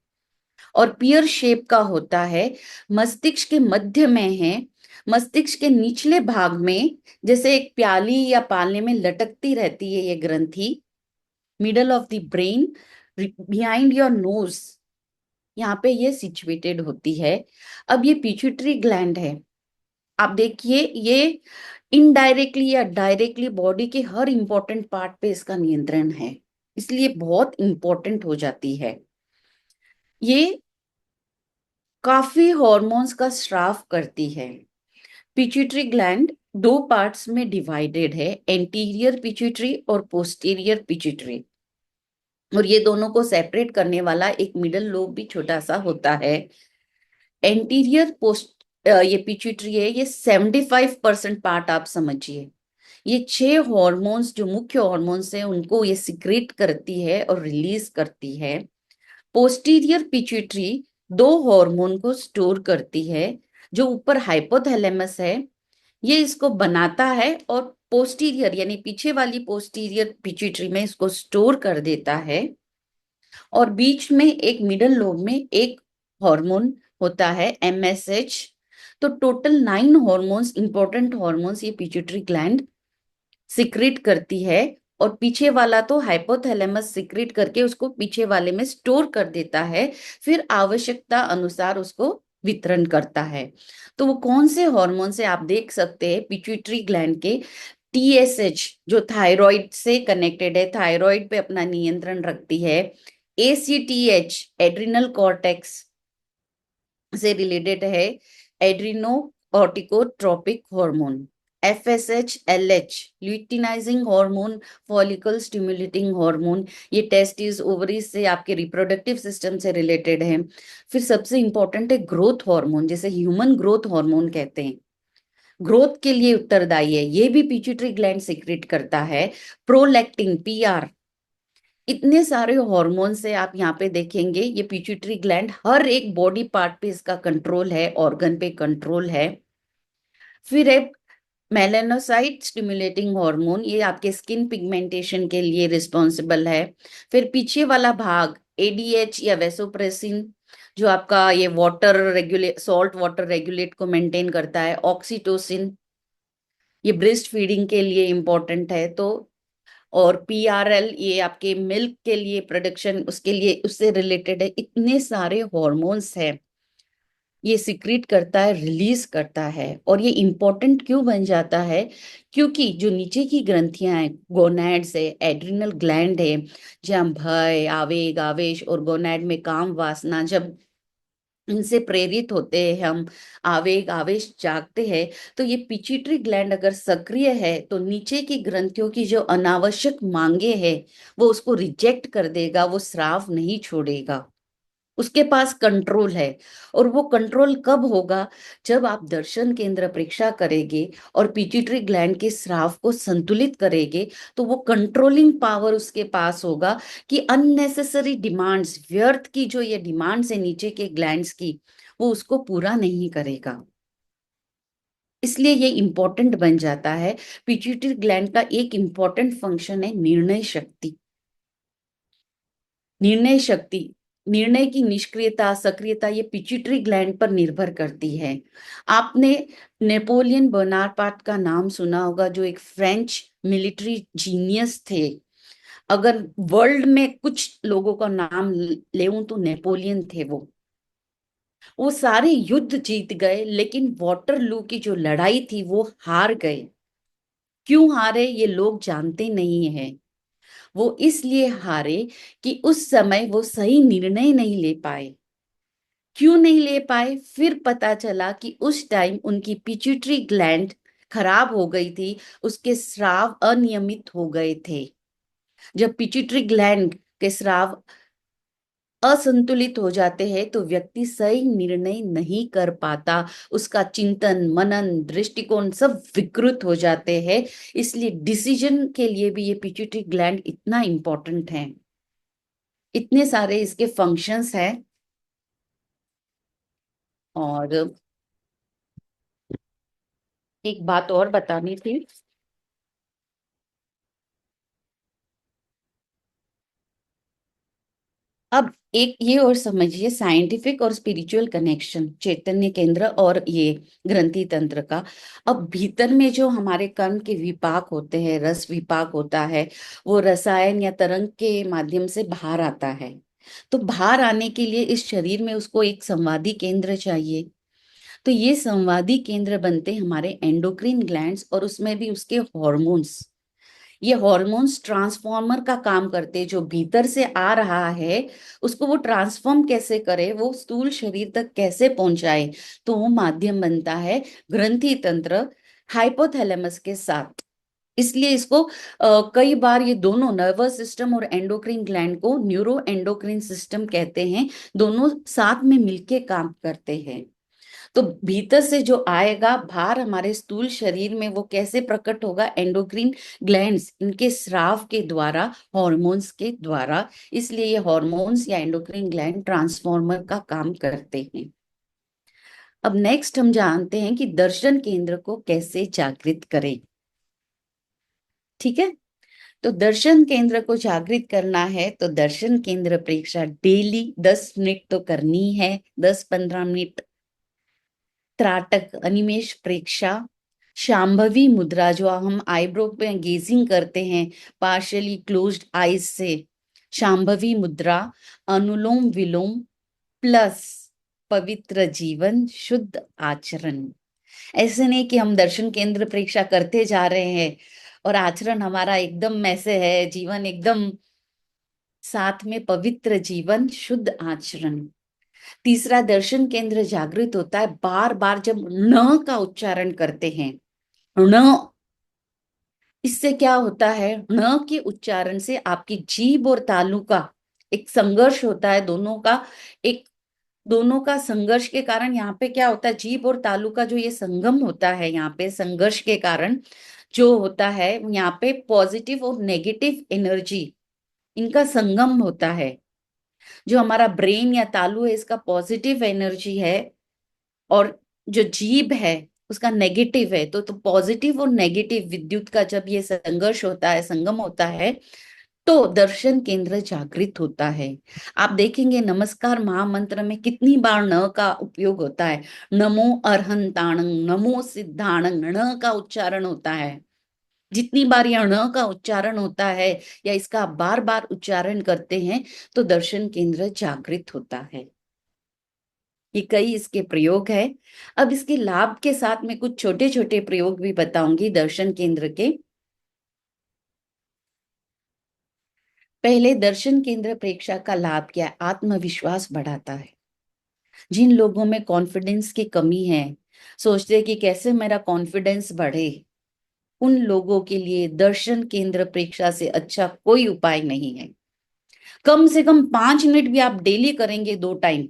और पियर शेप का होता है। मस्तिष्क के मध्य में है। मस्तिष्क के निचले भाग में जैसे एक प्याली या पालने में लटकती रहती है ये ग्रंथि। Middle of the brain, behind your nose, यहाँ पे ये सिचुएटेड होती है। अब ये पिट्यूटरी ग्लैंड है, आप देखिए ये इनडायरेक्टली या डायरेक्टली बॉडी के हर इंपॉर्टेंट पार्ट पे इसका नियंत्रण है, इसलिए बहुत इंपॉर्टेंट हो जाती है। ये काफी हॉर्मोन्स का स्राव करती है। पिट्यूटरी ग्लैंड दो पार्ट्स में डिवाइडेड है, एंटीरियर पिट्यूटरी और पोस्टीरियर पिट्यूटरी, और ये दोनों को सेपरेट करने वाला एक मिडल लोब भी छोटा सा होता है। एंटीरियर ये पिट्यूटरी है, ये 75% पार्ट आप समझिए। ये 6 हॉर्मोन्स जो मुख्य हॉर्मोन्स हैं उनको ये सिक्रेट करती है और रिलीज करती है। पोस्टीरियर पिट्यूटरी 2 हार्मोन को स्टोर करती है। जो ऊपर हाइपोथैलेमस है ये इसको बनाता है, और पोस्टीरियर यानी पीछे वाली पोस्टीरियर पिट्यूटरी में इसको स्टोर कर देता है। और बीच में एक मिडल लोब में एक हार्मोन होता है MSH। तो टोटल 9 हॉर्मोन्स, इंपॉर्टेंट हॉर्मोन्स ये पिट्यूटरी ग्लैंड सिक्रेट करती है, और पीछे वाला तो हाइपोथैलेमस सिक्रेट करके उसको पीछे वाले में स्टोर कर देता है, फिर आवश्यकता अनुसार उसको वितरण करता है। तो वो कौन से हार्मोन से आप देख सकते हैं पिट्यूटरी ग्लैंड के, TSH जो थायराइड से कनेक्टेड है, थायराइड पे अपना नियंत्रण रखती है। ACTH एड्रिनल कॉर्टेक्स से रिलेटेड है, adreno corticotropic hormone. FSH LH luteinizing hormone, follicle stimulating hormone, ये टेस्टिस ओवरीज से आपके रिप्रोडक्टिव सिस्टम से रिलेटेड है। फिर सबसे इंपॉर्टेंट है ग्रोथ हार्मोन, जैसे ह्यूमन ग्रोथ हार्मोन कहते हैं, ग्रोथ के लिए उत्तरदायी है, ये भी पिट्यूटरी ग्लैंड सीक्रेट करता है। प्रोलैक्टिन PR, इतने सारे हॉर्मोन से आप यहाँ पे देखेंगे ये पिट्यूटरी ग्लैंड हर एक बॉडी पार्ट पे इसका कंट्रोल है, ऑर्गन पे कंट्रोल है। फिर एक मेलानोसाइट स्टिमुलेटिंग हार्मोन, ये आपके स्किन पिगमेंटेशन के लिए रिस्पॉन्सिबल है। फिर पीछे वाला भाग ADH या वेसोप्रेसिन जो आपका ये water regulate, salt water regulate को मेंटेन करता है। ऑक्सीटोसिन ये ब्रेस्ट फीडिंग के लिए इंपॉर्टेंट है। तो और PRL ये आपके मिल्क के लिए प्रोडक्शन, उसके लिए उससे रिलेटेड है। इतने सारे हॉर्मोन्स है ये सिक्रीट करता है, रिलीज करता है। और ये इंपॉर्टेंट क्यों बन जाता है, क्योंकि जो नीचे की ग्रंथियां हैं, गोनैड्स है, एड्रिनल ग्लैंड है, जहाँ भय, आवेग, आवेश और गोनैड में काम वासना जब इनसे प्रेरित होते हैं, हम आवेग आवेश जागते हैं, तो ये पिट्यूटरी ग्लैंड अगर सक्रिय है तो नीचे की ग्रंथियों की जो अनावश्यक मांगे हैं वो उसको रिजेक्ट कर देगा, वो स्राव नहीं छोड़ेगा, उसके पास कंट्रोल है। और वो कंट्रोल कब होगा, जब आप दर्शन केंद्र परीक्षा करेंगे और पिट्यूटरी ग्लैंड के स्राव को संतुलित करेंगे, तो वो कंट्रोलिंग पावर उसके पास होगा कि अननेसेसरी डिमांड्स, व्यर्थ की जो ये डिमांड्स है नीचे के ग्लैंड्स की, वो उसको पूरा नहीं करेगा। इसलिए ये इंपॉर्टेंट बन जाता है। पिट्यूटरी ग्लैंड का एक इंपॉर्टेंट फंक्शन है निर्णय शक्ति। निर्णय शक्ति, निर्णय की निष्क्रियता, सक्रियता, ये पिट्यूटरी ग्लैंड पर निर्भर करती है। आपने नेपोलियन बोनापार्ट का नाम सुना होगा, जो एक फ्रेंच मिलिट्री जीनियस थे। अगर वर्ल्ड में कुछ लोगों का नाम लेऊं तो नेपोलियन थे। वो सारे युद्ध जीत गए, लेकिन वाटरलू की जो लड़ाई थी वो हार गए। क्यों हारे ये लोग जानते नहीं हैं। वो इसलिए हारे कि उस समय वो सही निर्णय नहीं ले पाए। क्यों नहीं ले पाए, फिर पता चला कि उस टाइम उनकी पिट्यूटरी ग्लैंड खराब हो गई थी, उसके स्राव अनियमित हो गए थे। जब पिट्यूटरी ग्लैंड के स्राव असंतुलित हो जाते हैं तो व्यक्ति सही निर्णय नहीं कर पाता, उसका चिंतन मनन दृष्टिकोण सब विकृत हो जाते हैं। इसलिए डिसीजन के लिए भी ये पिट्यूटरी ग्लैंड इतना इंपॉर्टेंट है। इतने सारे इसके फंक्शंस हैं। और एक बात और बतानी थी। अब एक ये और समझिए, साइंटिफिक और स्पिरिचुअल कनेक्शन चैतन्य केंद्र और ये ग्रंथि तंत्र का। अब भीतर में जो हमारे कर्म के विपाक होते हैं, रस विपाक होता है, वो रसायन या तरंग के माध्यम से बाहर आता है। तो बाहर आने के लिए इस शरीर में उसको एक संवादी केंद्र चाहिए। तो ये संवादी केंद्र बनते हैं हमारे एंडोक्रिन ग्लैंड्स, और उसमें भी उसके हॉर्मोन्स। ये हॉर्मोन्स ट्रांसफॉर्मर का काम करते हैं, जो भीतर से आ रहा है उसको वो ट्रांसफॉर्म कैसे करे, वो स्थूल शरीर तक कैसे पहुंचाए। तो वो माध्यम बनता है ग्रंथि तंत्र हाइपोथैलेमस के साथ। इसलिए इसको कई बार ये दोनों नर्वस सिस्टम और एंडोक्रिन ग्लैंड को न्यूरो एंडोक्रिन सिस्टम कहते हैं। दोनों साथ में मिलके काम करते हैं। तो भीतर से जो आएगा बाहर हमारे स्थूल शरीर में, वो कैसे प्रकट होगा, एंडोक्रिन ग्लैंड्स इनके स्राव के द्वारा, हॉर्मोन्स के द्वारा। इसलिए ये हॉर्मोन्स या एंडोक्रिन ग्लैंड ट्रांसफॉर्मर का काम करते हैं। अब नेक्स्ट हम जानते हैं कि दर्शन केंद्र को कैसे जागृत करें। ठीक है, तो दर्शन केंद्र को जागृत करना है तो दर्शन केंद्र प्रेक्षा डेली 10 मिनट तो करनी है, 10-15 मिनट। त्राटक अनिमेष प्रेक्षा, शांभवी मुद्रा जो हम आईब्रो पे गेजिंग करते हैं पार्शियली क्लोज्ड आईज से, शांभवी मुद्रा, अनुलोम विलोम प्लस पवित्र जीवन शुद्ध आचरण। ऐसे नहीं कि हम दर्शन केंद्र प्रेक्षा करते जा रहे हैं और आचरण हमारा एकदम ऐसे है, जीवन एकदम साथ में पवित्र जीवन शुद्ध आचरण। तीसरा, दर्शन केंद्र जागृत होता है बार बार जब न का उच्चारण करते हैं। न, इससे क्या होता है, न के उच्चारण से आपकी जीभ और तालु का एक संघर्ष होता है, दोनों का संघर्ष के कारण यहाँ पे क्या होता है, जीभ और तालु का जो ये संगम होता है, यहाँ पे संघर्ष के कारण जो होता है, यहाँ पे पॉजिटिव और नेगेटिव एनर्जी इनका संगम होता है। जो हमारा ब्रेन या तालु है इसका पॉजिटिव एनर्जी है, और जो जीभ है उसका नेगेटिव है। तो पॉजिटिव और नेगेटिव विद्युत का जब ये संघर्ष होता है, संगम होता है, तो दर्शन केंद्र जागृत होता है। आप देखेंगे नमस्कार महामंत्र में कितनी बार न का उपयोग होता है। नमो अरहंताणं, नमो सिद्धाणं, न का उच्चारण होता है। जितनी बार यह ण का उच्चारण होता है या इसका बार बार उच्चारण करते हैं तो दर्शन केंद्र जागृत होता है। ये कई इसके प्रयोग है। अब इसके लाभ के साथ में कुछ छोटे छोटे प्रयोग भी बताऊंगी दर्शन केंद्र के। पहले, दर्शन केंद्र प्रेक्षा का लाभ क्या है, आत्मविश्वास बढ़ाता है। जिन लोगों में कॉन्फिडेंस की कमी है, सोचते हैं कि कैसे मेरा कॉन्फिडेंस बढ़े, उन लोगों के लिए दर्शन केंद्र प्रेक्षा से अच्छा कोई उपाय नहीं है। कम से कम 5 मिनट भी आप डेली करेंगे, 2 टाइम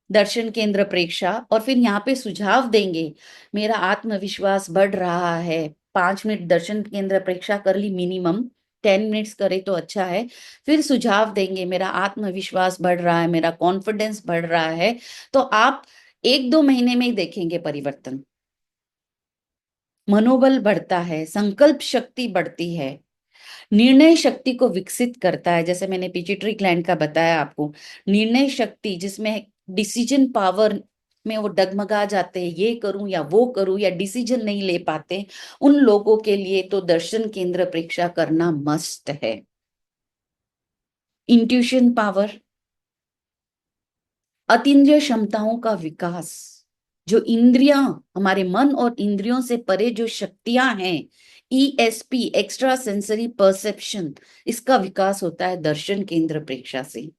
दर्शन केंद्र प्रेक्षा, और फिर यहाँ पे सुझाव देंगे, मेरा आत्मविश्वास बढ़ रहा है। 5 मिनट दर्शन केंद्र प्रेक्षा कर ली, मिनिमम 10 मिनट्स करे तो अच्छा है। फिर सुझाव देंगे, मेरा आत्मविश्वास बढ़ रहा है, मेरा कॉन्फिडेंस बढ़ रहा है। तो आप 1-2 महीने में ही देखेंगे परिवर्तन। मनोबल बढ़ता है, संकल्प शक्ति बढ़ती है, निर्णय शक्ति को विकसित करता है। जैसे मैंने पिट्यूटरी ग्लैंड का बताया आपको, निर्णय शक्ति जिसमें डिसीजन पावर में वो डगमगा जाते हैं, ये करूं या वो करूं, या डिसीजन नहीं ले पाते, उन लोगों के लिए तो दर्शन केंद्र प्रेक्षा करना मस्ट है। इंट्यूशन पावर, अतीन्द्रिय क्षमताओं का विकास, जो इंद्रियां, हमारे मन और इंद्रियों से परे जो शक्तियां हैं, ईएसपी एक्स्ट्रा सेंसरी परसेप्शन, इसका विकास होता है दर्शन केंद्र प्रेक्षा से।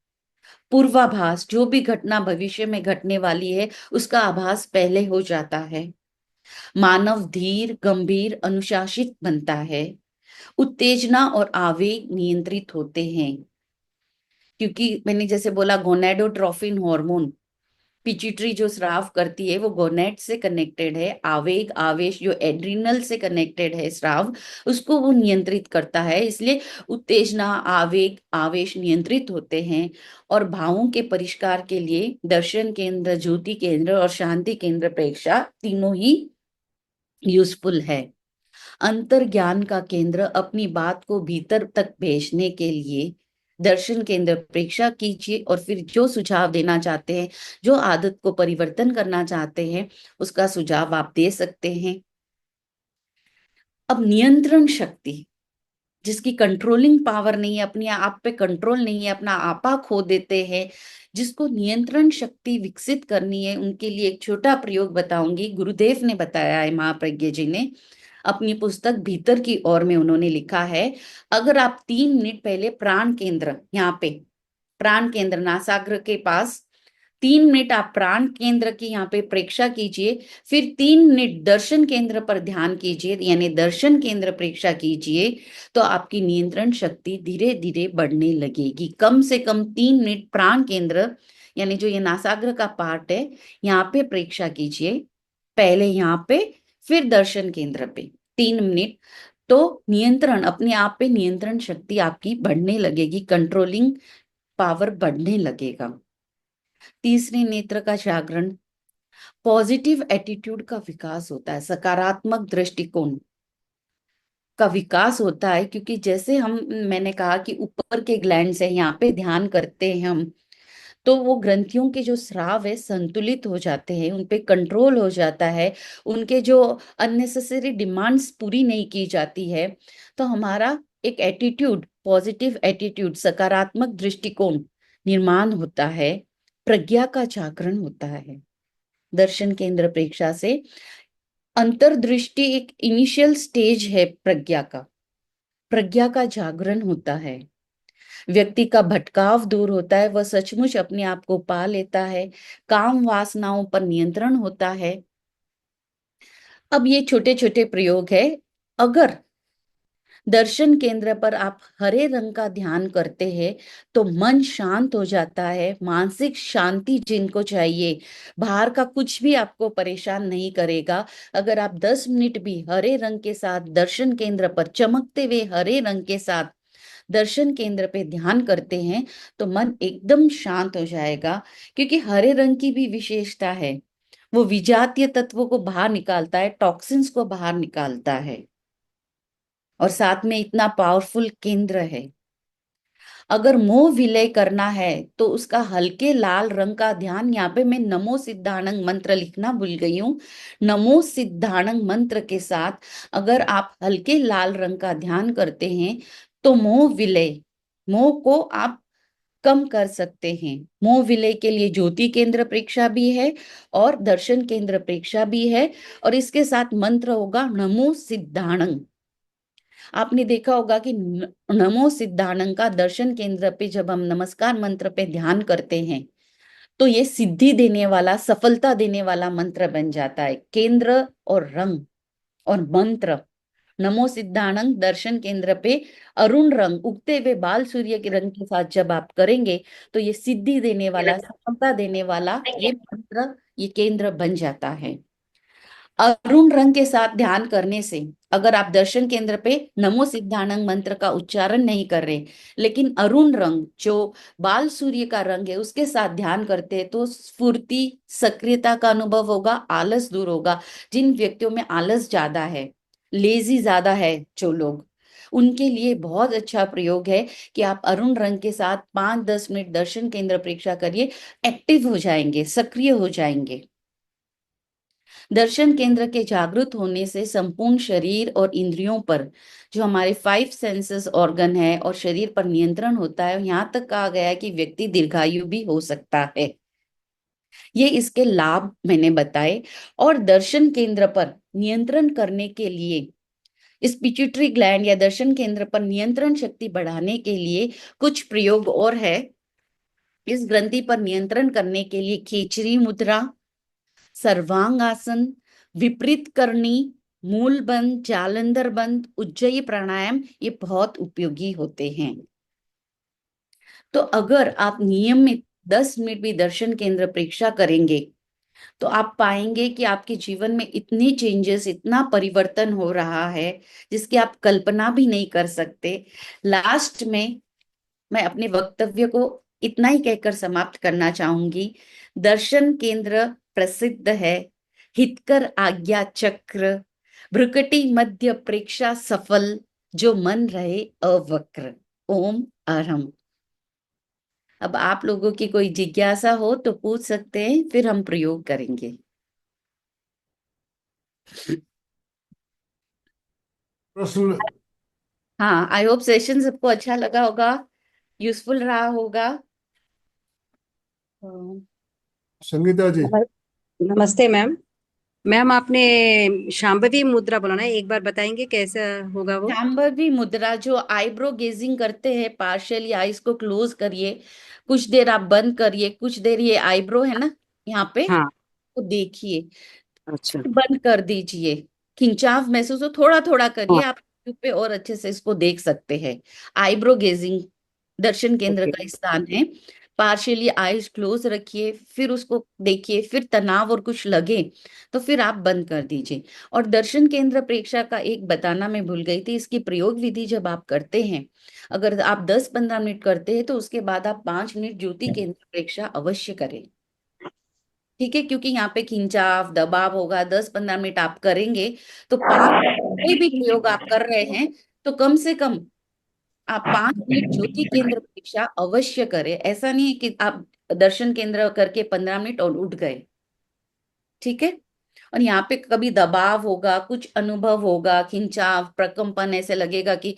पूर्वाभास, जो भी घटना भविष्य में घटने वाली है उसका आभास पहले हो जाता है। मानव धीर गंभीर अनुशासित बनता है। उत्तेजना और आवेग नियंत्रित होते हैं। क्योंकि मैंने जैसे बोला गोनेडोट्रोफिन हार्मोन, पिट्यूटरी जो स्राव करती है वो गोनेड से कनेक्टेड है, आवेग आवेश जो एड्रिनल से कनेक्टेड है स्राव, उसको वो नियंत्रित करता है। इसलिए उत्तेजना आवेग आवेश नियंत्रित होते हैं। और भावों के परिष्कार के लिए दर्शन केंद्र, ज्योति केंद्र और शांति केंद्र प्रेक्षा तीनों ही यूजफुल है। अंतर ज्ञान का केंद्र अपनी बात को भीतर तक भेजने के लिए दर्शन केंद्र प्रेक्षा कीजिए, और फिर जो सुझाव देना चाहते हैं, जो आदत को परिवर्तन करना चाहते हैं, उसका सुझाव आप दे सकते हैं। अब नियंत्रण शक्ति, जिसकी कंट्रोलिंग पावर नहीं है, अपने आप पे कंट्रोल नहीं है, अपना आपा खो देते हैं, जिसको नियंत्रण शक्ति विकसित करनी है, उनके लिए एक छोटा प्रयोग बताऊंगी। गुरुदेव ने बताया है, महाप्रज्ञ जी ने अपनी पुस्तक भीतर की ओर में उन्होंने लिखा है, अगर आप 3 मिनट पहले प्राण केंद्र, यहाँ पे प्राण केंद्र नासाग्र के पास 3 मिनट आप प्राण केंद्र की यहाँ पे प्रेक्षा कीजिए, फिर 3 मिनट दर्शन केंद्र पर ध्यान कीजिए, यानी दर्शन केंद्र प्रेक्षा कीजिए, तो आपकी नियंत्रण शक्ति धीरे धीरे बढ़ने लगेगी। कम से कम 3 मिनट प्राण केंद्र, यानी जो ये नासाग्र का पार्ट है, यहाँ पे प्रेक्षा कीजिए, पहले यहाँ पे फिर दर्शन केंद्र पे 3 मिनट, तो नियंत्रण, अपने आप पे नियंत्रण शक्ति आपकी बढ़ने लगेगी, कंट्रोलिंग पावर बढ़ने लगेगा। तीसरे नेत्र का जागरण, पॉजिटिव एटीट्यूड का विकास होता है, सकारात्मक दृष्टिकोण का विकास होता है। क्योंकि जैसे मैंने कहा कि ऊपर के ग्लैंड्स है, यहाँ पे ध्यान करते हैं हम, तो वो ग्रंथियों के जो स्राव है संतुलित हो जाते हैं, उन पे कंट्रोल हो जाता है, उनके जो अननेसेसरी डिमांड्स पूरी नहीं की जाती है, तो हमारा एक एटीट्यूड, पॉजिटिव एटीट्यूड, सकारात्मक दृष्टिकोण निर्माण होता है, प्रज्ञा का जागरण होता है। दर्शन केंद्र प्रेक्षा से अंतर्दृष्टि एक इनिशियल स्टेज है प्रज्ञा का जागरण होता है, व्यक्ति का भटकाव दूर होता है, वह सचमुच अपने आप को पा लेता है, काम वासनाओं पर नियंत्रण होता है। अब ये छोटे छोटे प्रयोग है। अगर दर्शन केंद्र पर आप हरे रंग का ध्यान करते हैं तो मन शांत हो जाता है, मानसिक शांति जिनको चाहिए, बाहर का कुछ भी आपको परेशान नहीं करेगा। अगर आप 10 मिनट भी हरे रंग के साथ दर्शन केंद्र पर, चमकते हुए हरे रंग के साथ दर्शन केंद्र पे ध्यान करते हैं, तो मन एकदम शांत हो जाएगा। क्योंकि हरे रंग की भी विशेषता है, वो विजातीय तत्वों को बाहर निकालता है, टॉक्सिन्स को बाहर निकालता है, और साथ में इतना पावरफुल केंद्र है। अगर मोह विलय करना है तो उसका हल्के लाल रंग का ध्यान, यहाँ पे मैं नमो सिद्धाणंग मंत्र लिखना भूल गई हूँ, नमो सिद्धाणंग मंत्र के साथ अगर आप हल्के लाल रंग का ध्यान करते हैं तो मोह विलय, मोह को आप कम कर सकते हैं। मोह विलय के लिए ज्योति केंद्र प्रेक्षा भी है और दर्शन केंद्र प्रेक्षा भी है, और इसके साथ मंत्र होगा नमो सिद्धाणंग। आपने देखा होगा कि नमो सिद्धाणंग का दर्शन केंद्र पे जब हम नमस्कार मंत्र पे ध्यान करते हैं तो ये सिद्धि देने वाला, सफलता देने वाला मंत्र बन जाता है। केंद्र और रंग और मंत्र, नमो सिद्धाणंग दर्शन केंद्र पे अरुण रंग, उगते हुए बाल सूर्य के रंग के साथ जब आप करेंगे तो ये सिद्धि देने वाला, सफलता देने वाला ये मंत्र, ये केंद्र बन जाता है। अरुण रंग के साथ ध्यान करने से, अगर आप दर्शन केंद्र पे नमो सिद्धाणंग मंत्र का उच्चारण नहीं कर रहे, लेकिन अरुण रंग जो बाल सूर्य का रंग है उसके साथ ध्यान करते हैं, तो स्फूर्ति, सक्रियता का अनुभव होगा, आलस दूर होगा। जिन व्यक्तियों में आलस ज्यादा है, लेजी ज्यादा है जो लोग, उनके लिए बहुत अच्छा प्रयोग है कि आप अरुण रंग के साथ 5-10 मिनट दर्शन केंद्र प्रेक्षा करिए, एक्टिव हो जाएंगे, सक्रिय हो जाएंगे। दर्शन केंद्र के जागृत होने से संपूर्ण शरीर और इंद्रियों पर, जो हमारे 5 सेंसेस ऑर्गन है और शरीर पर नियंत्रण होता है, यहाँ तक कहा गया है कि व्यक्ति दीर्घायु भी हो सकता है। ये इसके लाभ मैंने बताए। और दर्शन केंद्र पर नियंत्रण करने के लिए, इस पिट्यूटरी ग्लैंड या दर्शन केंद्र पर नियंत्रण शक्ति बढ़ाने के लिए कुछ प्रयोग और है। इस ग्रंथि पर नियंत्रण करने के लिए खेचरी मुद्रा, सर्वांग आसन, विपरीत करनी, मूल बंद, जालंधर बंद, उज्जयी प्राणायाम, ये बहुत उपयोगी होते हैं। तो अगर आप नियमित 10 मिनट भी दर्शन केंद्र प्रेक्षा करेंगे तो आप पाएंगे कि आपके जीवन में इतनी चेंजेस, इतना परिवर्तन हो रहा है जिसकी आप कल्पना भी नहीं कर सकते। लास्ट में मैं अपने वक्तव्य को इतना ही कहकर समाप्त करना चाहूंगी। दर्शन केंद्र प्रसिद्ध है, हितकर आज्ञा चक्र, भ्रुकटी मध्य प्रेक्षा सफल, जो मन रहे अवक्र। ओम अरहम। अब आप लोगों की कोई जिज्ञासा हो तो पूछ सकते हैं, फिर हम प्रयोग करेंगे। प्रश्न? हाँ, आई होप सेशन सबको अच्छा लगा होगा, यूजफुल रहा होगा। हम्म। संगीता जी। नम- नमस्ते मैम। मैम आपने शांभवी मुद्रा बोला ना, एक बार बताएंगे कैसा होगा वो? शांभवी मुद्रा, जो आईब्रो गेजिंग करते हैं, पार्शियली आईज को क्लोज करिए, कुछ देर आप बंद करिए, कुछ देर ये आईब्रो है ना यहाँ पे, हाँ। तो देखिए, अच्छा। बंद कर दीजिए। खिंचाव महसूस हो थोड़ा थोड़ा करिए, हाँ। आप YouTube पे और अच्छे से इसको देख सकते हैं। आईब्रो गेजिंग दर्शन केंद्र ओके। का स्थान है। पार्शियली आईज क्लोज रखिए, फिर उसको देखिए, फिर तनाव और कुछ लगे तो फिर आप बंद कर दीजिए। और दर्शन केंद्र प्रेक्षा का एक बताना मैं भूल गई थी, इसकी प्रयोग विधि जब आप करते हैं, अगर आप 10-15 मिनट करते हैं तो उसके बाद आप 5 मिनट ज्योति केंद्र प्रेक्षा अवश्य करें। ठीक है, क्योंकि यहाँ पे खिंचाव दबाव होगा, 10-15 मिनट आप करेंगे तो पांच, कोई भी प्रयोग आप कर रहे हैं तो कम से कम आप 5 मिनट ज्योति केंद्र परीक्षा अवश्य करें। ऐसा नहीं है कि आप दर्शन केंद्र करके 15 मिनट और उठ गए। ठीक है। और यहाँ पे कभी दबाव होगा, कुछ अनुभव होगा, खिंचाव, प्रकंपन, ऐसे लगेगा कि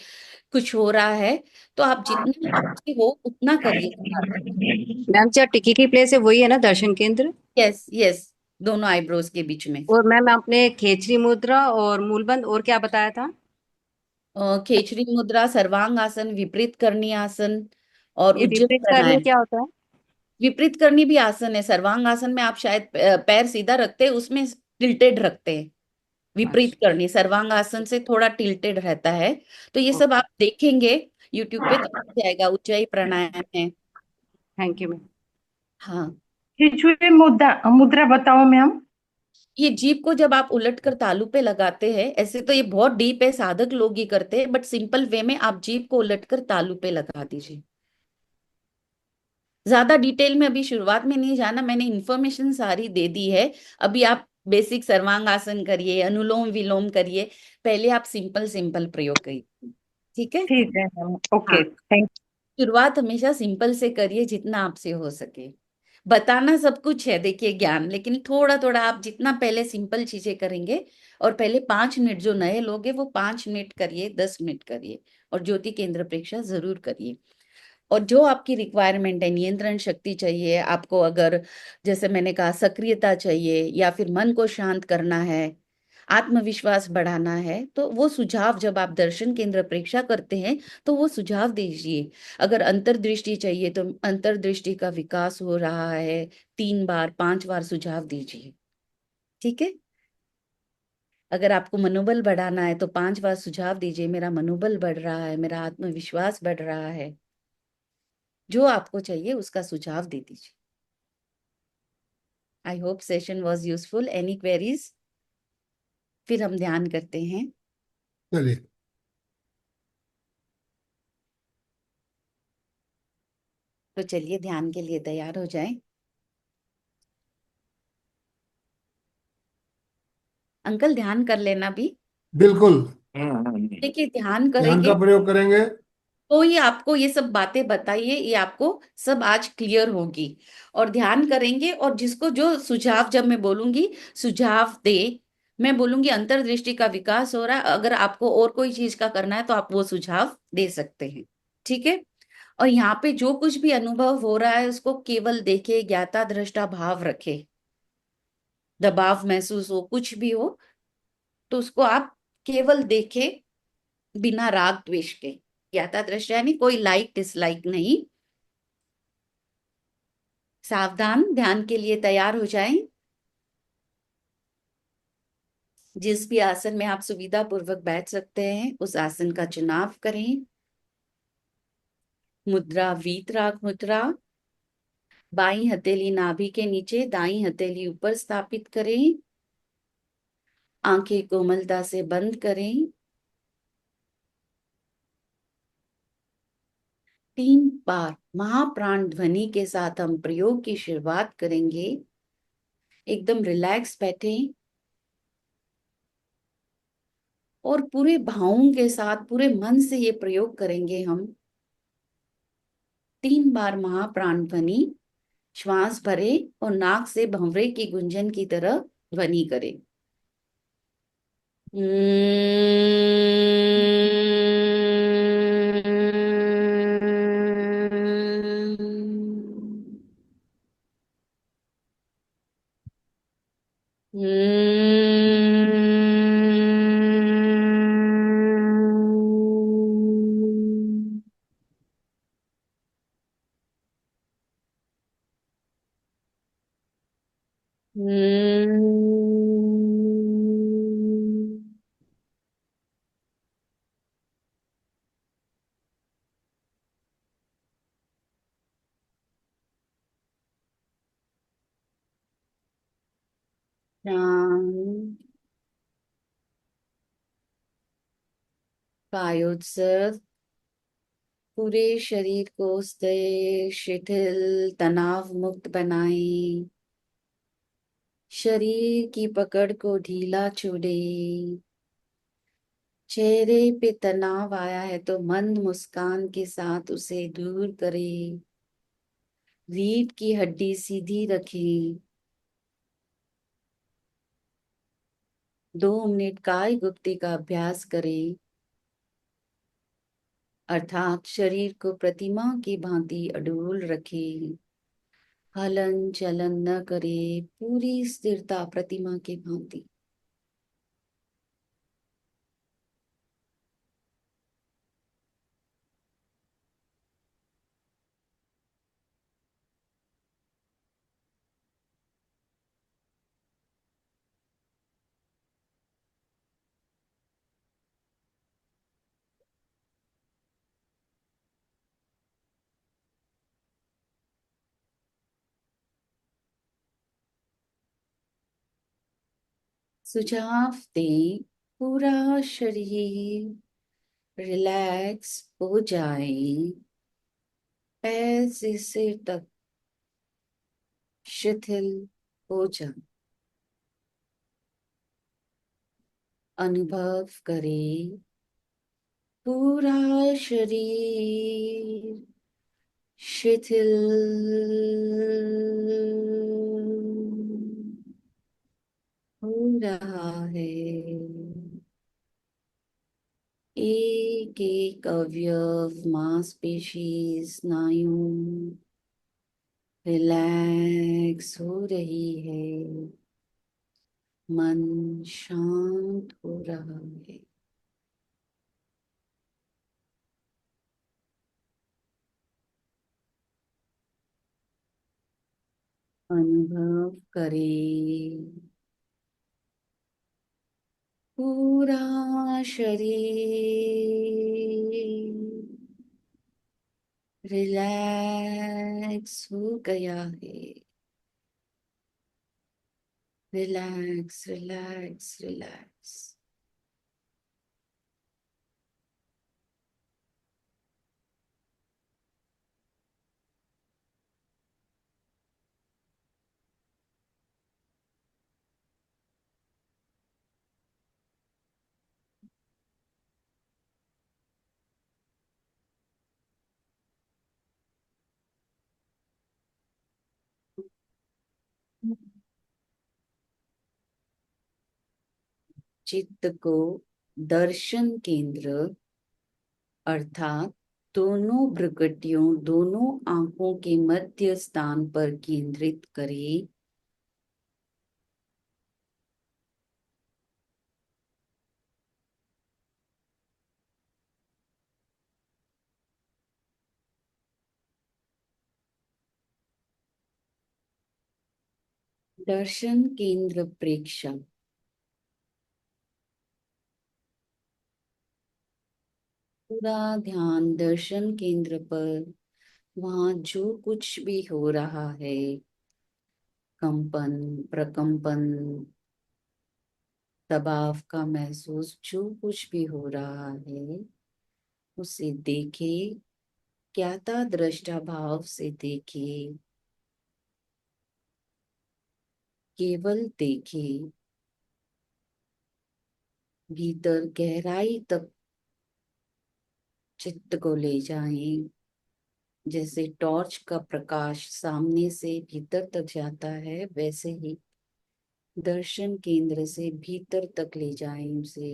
कुछ हो रहा है, तो आप जितना आपसे हो उतना करिए। मैम जो टिकी प्लेस है वही है ना दर्शन केंद्र? यस यस, दोनों आईब्रोज के बीच में। और मैम आपने खेचरी मुद्रा और मूलबंद और क्या बताया था? खेचरी मुद्रा, सर्वांग आसन, विपरीत करनी आसन और ये उज्जैन विपरीत करनी प्राणायाम। क्या होता है? विपरीत करनी भी आसन है। सर्वांग आसन में आप शायद पैर सीधा रखते हैं, उसमें टिल्टेड रखते हैं। विपरीत अच्छा। करनी सर्वांग आसन से थोड़ा टिल्टेड रहता है। तो ये सब ओके। आप देखेंगे यूट्यूब पे तो मिल जाएगा। उज्जयी प्राणायाम है। Thank you ma'am. हाँ, खिचड़ी मुद्रा मुद्रा बताओ मैम। ये जीभ को जब आप उलट कर तालू पे लगाते हैं, ऐसे तो ये बहुत डीप है, साधक लोग ही करते हैं, बट सिंपल वे में आप जीभ को उलट कर तालू पे लगा दीजिए। ज्यादा डिटेल में अभी शुरुआत में नहीं जाना, मैंने इन्फॉर्मेशन सारी दे दी है। अभी आप बेसिक सर्वांग आसन करिए, अनुलोम विलोम करिए, पहले आप सिंपल सिंपल प्रयोग करिए। ठीक है। ठीक है मैम, हाँ, ओके थैंक। शुरुआत हमेशा सिंपल से करिए जितना आपसे हो सके। बताना सब कुछ है देखिए ज्ञान, लेकिन थोड़ा थोड़ा आप जितना पहले सिंपल चीजें करेंगे, और पहले 5 मिनट जो नए लोग हैं वो 5 मिनट करिए, 10 मिनट करिए, और ज्योति केंद्र प्रेक्षा जरूर करिए। और जो आपकी रिक्वायरमेंट है, नियंत्रण शक्ति चाहिए आपको, अगर जैसे मैंने कहा सक्रियता चाहिए, या फिर मन को शांत करना है, आत्मविश्वास बढ़ाना है, तो वो सुझाव जब आप दर्शन केंद्र प्रेक्षा करते हैं तो वो सुझाव दीजिए। अगर अंतर्दृष्टि चाहिए तो अंतर्दृष्टि का विकास हो रहा है, 3 बार 5 बार सुझाव दीजिए। ठीक है। अगर आपको मनोबल बढ़ाना है तो 5 बार सुझाव दीजिए, मेरा मनोबल बढ़ रहा है, मेरा आत्मविश्वास बढ़ रहा है। जो आपको चाहिए उसका सुझाव दे दीजिए। I hope session was useful. Any queries? फिर हम ध्यान करते हैं। चलिए। तो चलिए ध्यान के लिए तैयार हो जाएं। अंकल ध्यान कर लेना भी। बिल्कुल। देखिए ध्यान ध्यान करेंगे का प्रयोग करेंगे। तो ये आपको ये सब बातें बताइए, ये आपको सब आज क्लियर होगी। और ध्यान करेंगे, और जिसको जो सुझाव, जब मैं बोलूंगी सुझाव दे, मैं बोलूंगी अंतर्दृष्टि का विकास हो रहा है, अगर आपको और कोई चीज का करना है तो आप वो सुझाव दे सकते हैं। ठीक है। और यहाँ पे जो कुछ भी अनुभव हो रहा है उसको केवल देखे, ज्ञाता दृष्टा भाव रखे। दबाव महसूस हो, कुछ भी हो, तो उसको आप केवल देखे, बिना राग द्वेष के। ज्ञाता दृष्टा यानी कोई लाइक डिसलाइक नहीं। सावधान, ध्यान के लिए तैयार हो जाएं। जिस भी आसन में आप सुविधा पूर्वक बैठ सकते हैं उस आसन का चुनाव करें। मुद्रा वीतराग मुद्रा। बाई हथेली नाभि के नीचे, दाई हथेली ऊपर स्थापित करें। आंखें कोमलता से बंद करें। 3 बार महाप्राण ध्वनि के साथ हम प्रयोग की शुरुआत करेंगे। एकदम रिलैक्स बैठे और पूरे भावों के साथ पूरे मन से ये प्रयोग करेंगे हम। 3 बार महाप्राण ध्वनि, श्वास भरे और नाक से भंवरे की गुंजन की तरह ध्वनि करें। शांत, कायोत्सर्ग। पूरे शरीर को स्थिर, शिथिल, तनाव मुक्त बनाएं। शरीर की पकड़ को ढीला छोड़े। चेहरे पे तनाव आया है तो मंद मुस्कान के साथ उसे दूर करें। रीढ़ की हड्डी सीधी रखें। 2 मिनट काय गुप्ती का अभ्यास करें, अर्थात शरीर को प्रतिमा की भांति अडोल रखें। हलन चलन न करे, पूरी स्थिरता प्रतिमा की भांति। सुझाव दें, पूरा शरीर रिलैक्स हो जाए। पैर से सिर तक शिथिल हो जाए। अनुभव करें पूरा शरीर शिथिल हो रहा है। एक एक अवयव, मांसपेशी, स्नायु रिलैक्स हो रही है। मन शांत हो रहा है। अनुभव करें पूरा शरीर रिलैक्स हो गया है। Relax relax relax. चित्त को दर्शन केंद्र, अर्थात दोनों भ्रुकुटियों, दोनों आंखों के मध्य स्थान पर केंद्रित करें। दर्शन केंद्र प्रेक्षक पूरा ध्यान दर्शन केंद्र पर, वहां जो कुछ भी हो रहा है, कंपन, प्रकंपन, दबाव का महसूस, जो कुछ भी हो रहा है, उसे देखे, ज्ञाता दृष्टा भाव से देखे, केवल देखे, भीतर गहराई तक चित्त को ले जाएं। जैसे टॉर्च का प्रकाश सामने से भीतर तक जाता है, वैसे ही दर्शन केंद्र से भीतर तक ले जाएं उसे।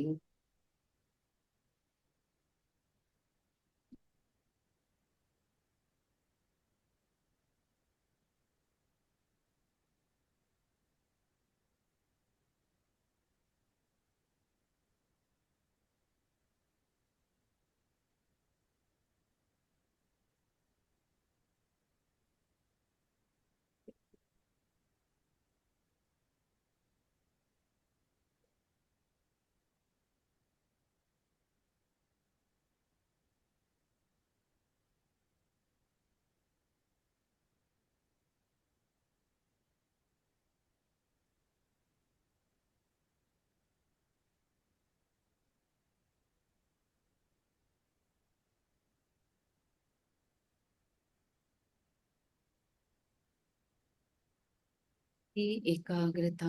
ये एकाग्रता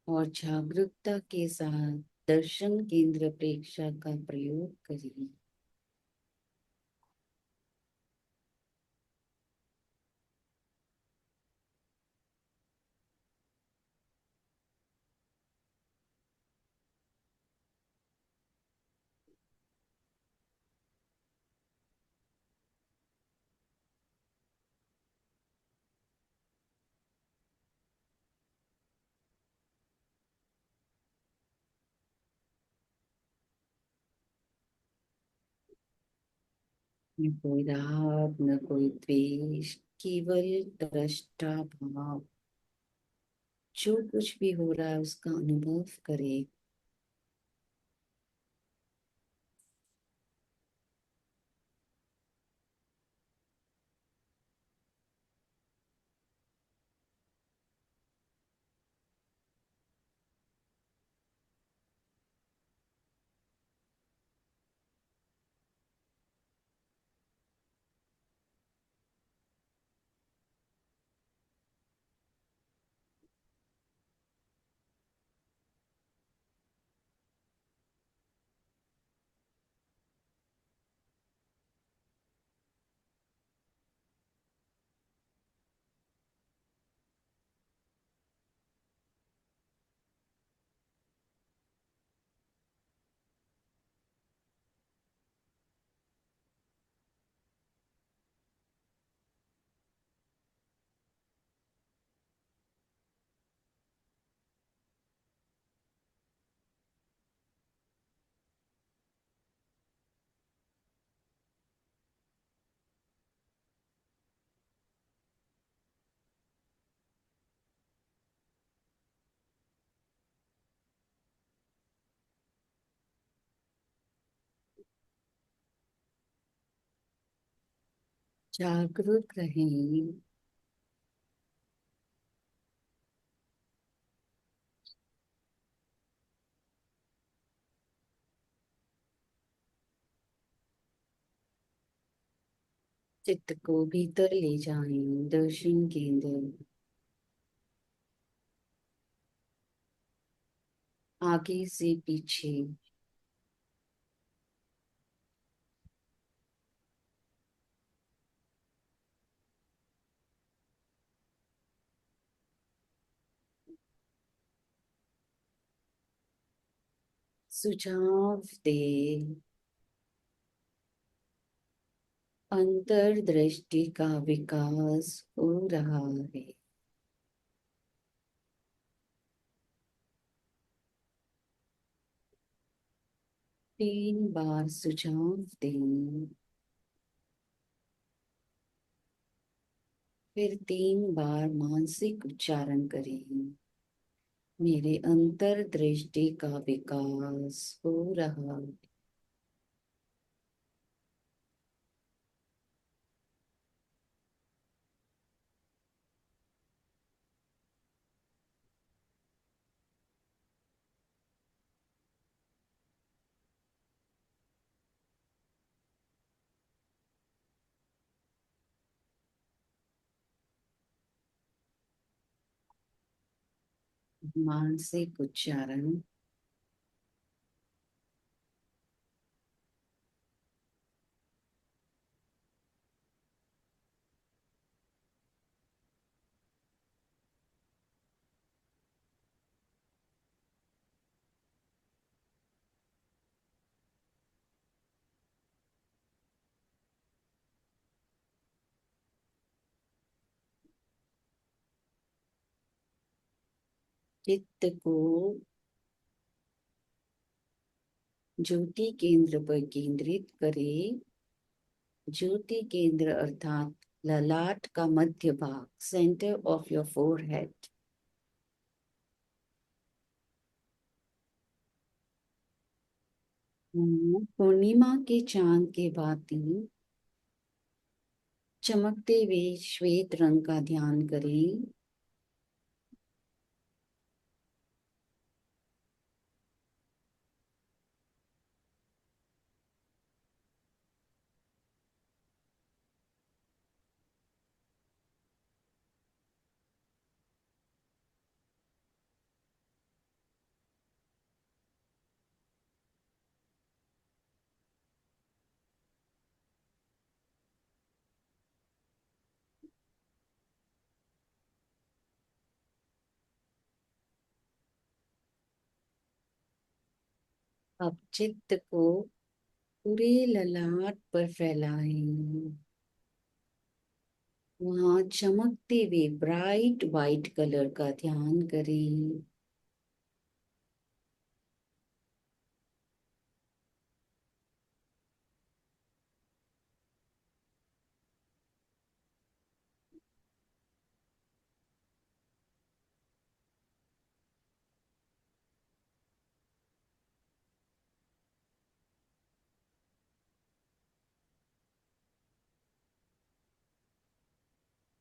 और जागरूकता के साथ दर्शन केंद्र प्रेक्षा का प्रयोग करिए। न कोई राग, न कोई द्वेष, केवल दृष्टा भाव। जो कुछ भी हो रहा है उसका अनुभव करे। जागरूक रहें। चित्त को भीतर ले जाएं, दर्शन केंद्र, आगे से पीछे। सुझाव दे, अंतर्दृष्टि का विकास हो रहा है। तीन बार सुझाव दें, फिर तीन बार मानसिक उच्चारण करें। मेरे अंतर्दृष्टि का विकास हो रहा है। मानसिक उच्चारण। चित्त को ज्योति केंद्र पर केंद्रित करें। ज्योति केंद्र अर्थात ललाट का मध्य भाग, सेंटर ऑफ योर फोरहेड। पूर्णिमा के चांद के भांति चमकते हुए श्वेत रंग का ध्यान करें। अब चित्त को पूरे ललाट पर फैलाएं। वहां चमकते हुए ब्राइट वाइट कलर का ध्यान करें।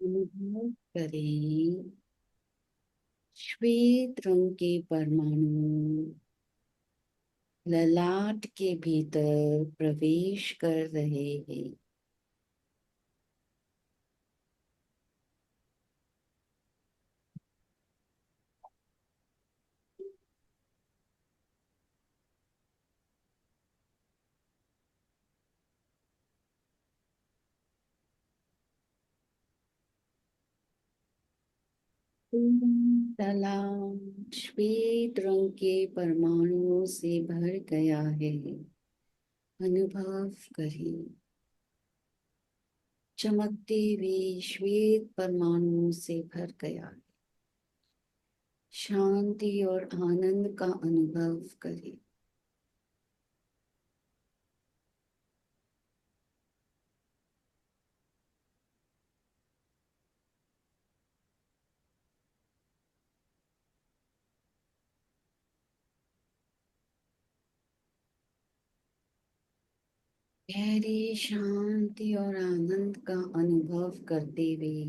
अनुभव करें श्वेत रंग के परमाणु ललाट के भीतर प्रवेश कर रहे हैं। ललाट श्वेत रंग के परमाणुओं से भर गया है। अनुभव करें चमकते हुए श्वेत परमाणुओं से भर गया है। शांति और आनंद का अनुभव करें। गहरी शांति और आनंद का अनुभव करते हुए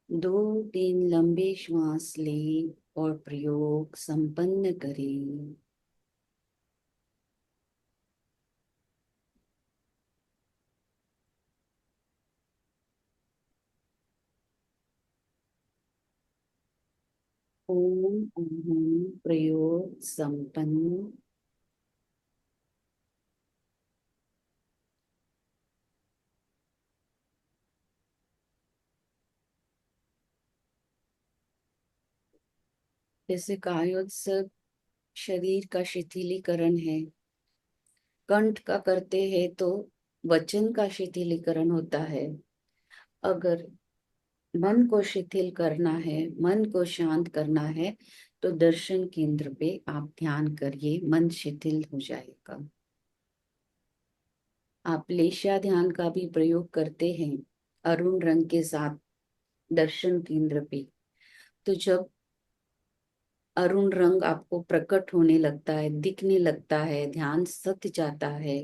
2-3 लंबे श्वास लें और प्रयोग संपन्न करें। ओम अहम प्रयोग संपन्न। जैसे कायोत्सव शरीर का शिथिलीकरण है, कंठ का करते हैं तो वचन का शिथिलीकरण होता है। अगर मन को शिथिल करना है, मन को शांत करना है, तो दर्शन केंद्र पे आप ध्यान करिए, मन शिथिल हो जाएगा। आप लेशा ध्यान का भी प्रयोग करते हैं अरुण रंग के साथ दर्शन केंद्र पे। तो जब अरुण रंग आपको प्रकट होने लगता है, दिखने लगता है, ध्यान सत जाता है,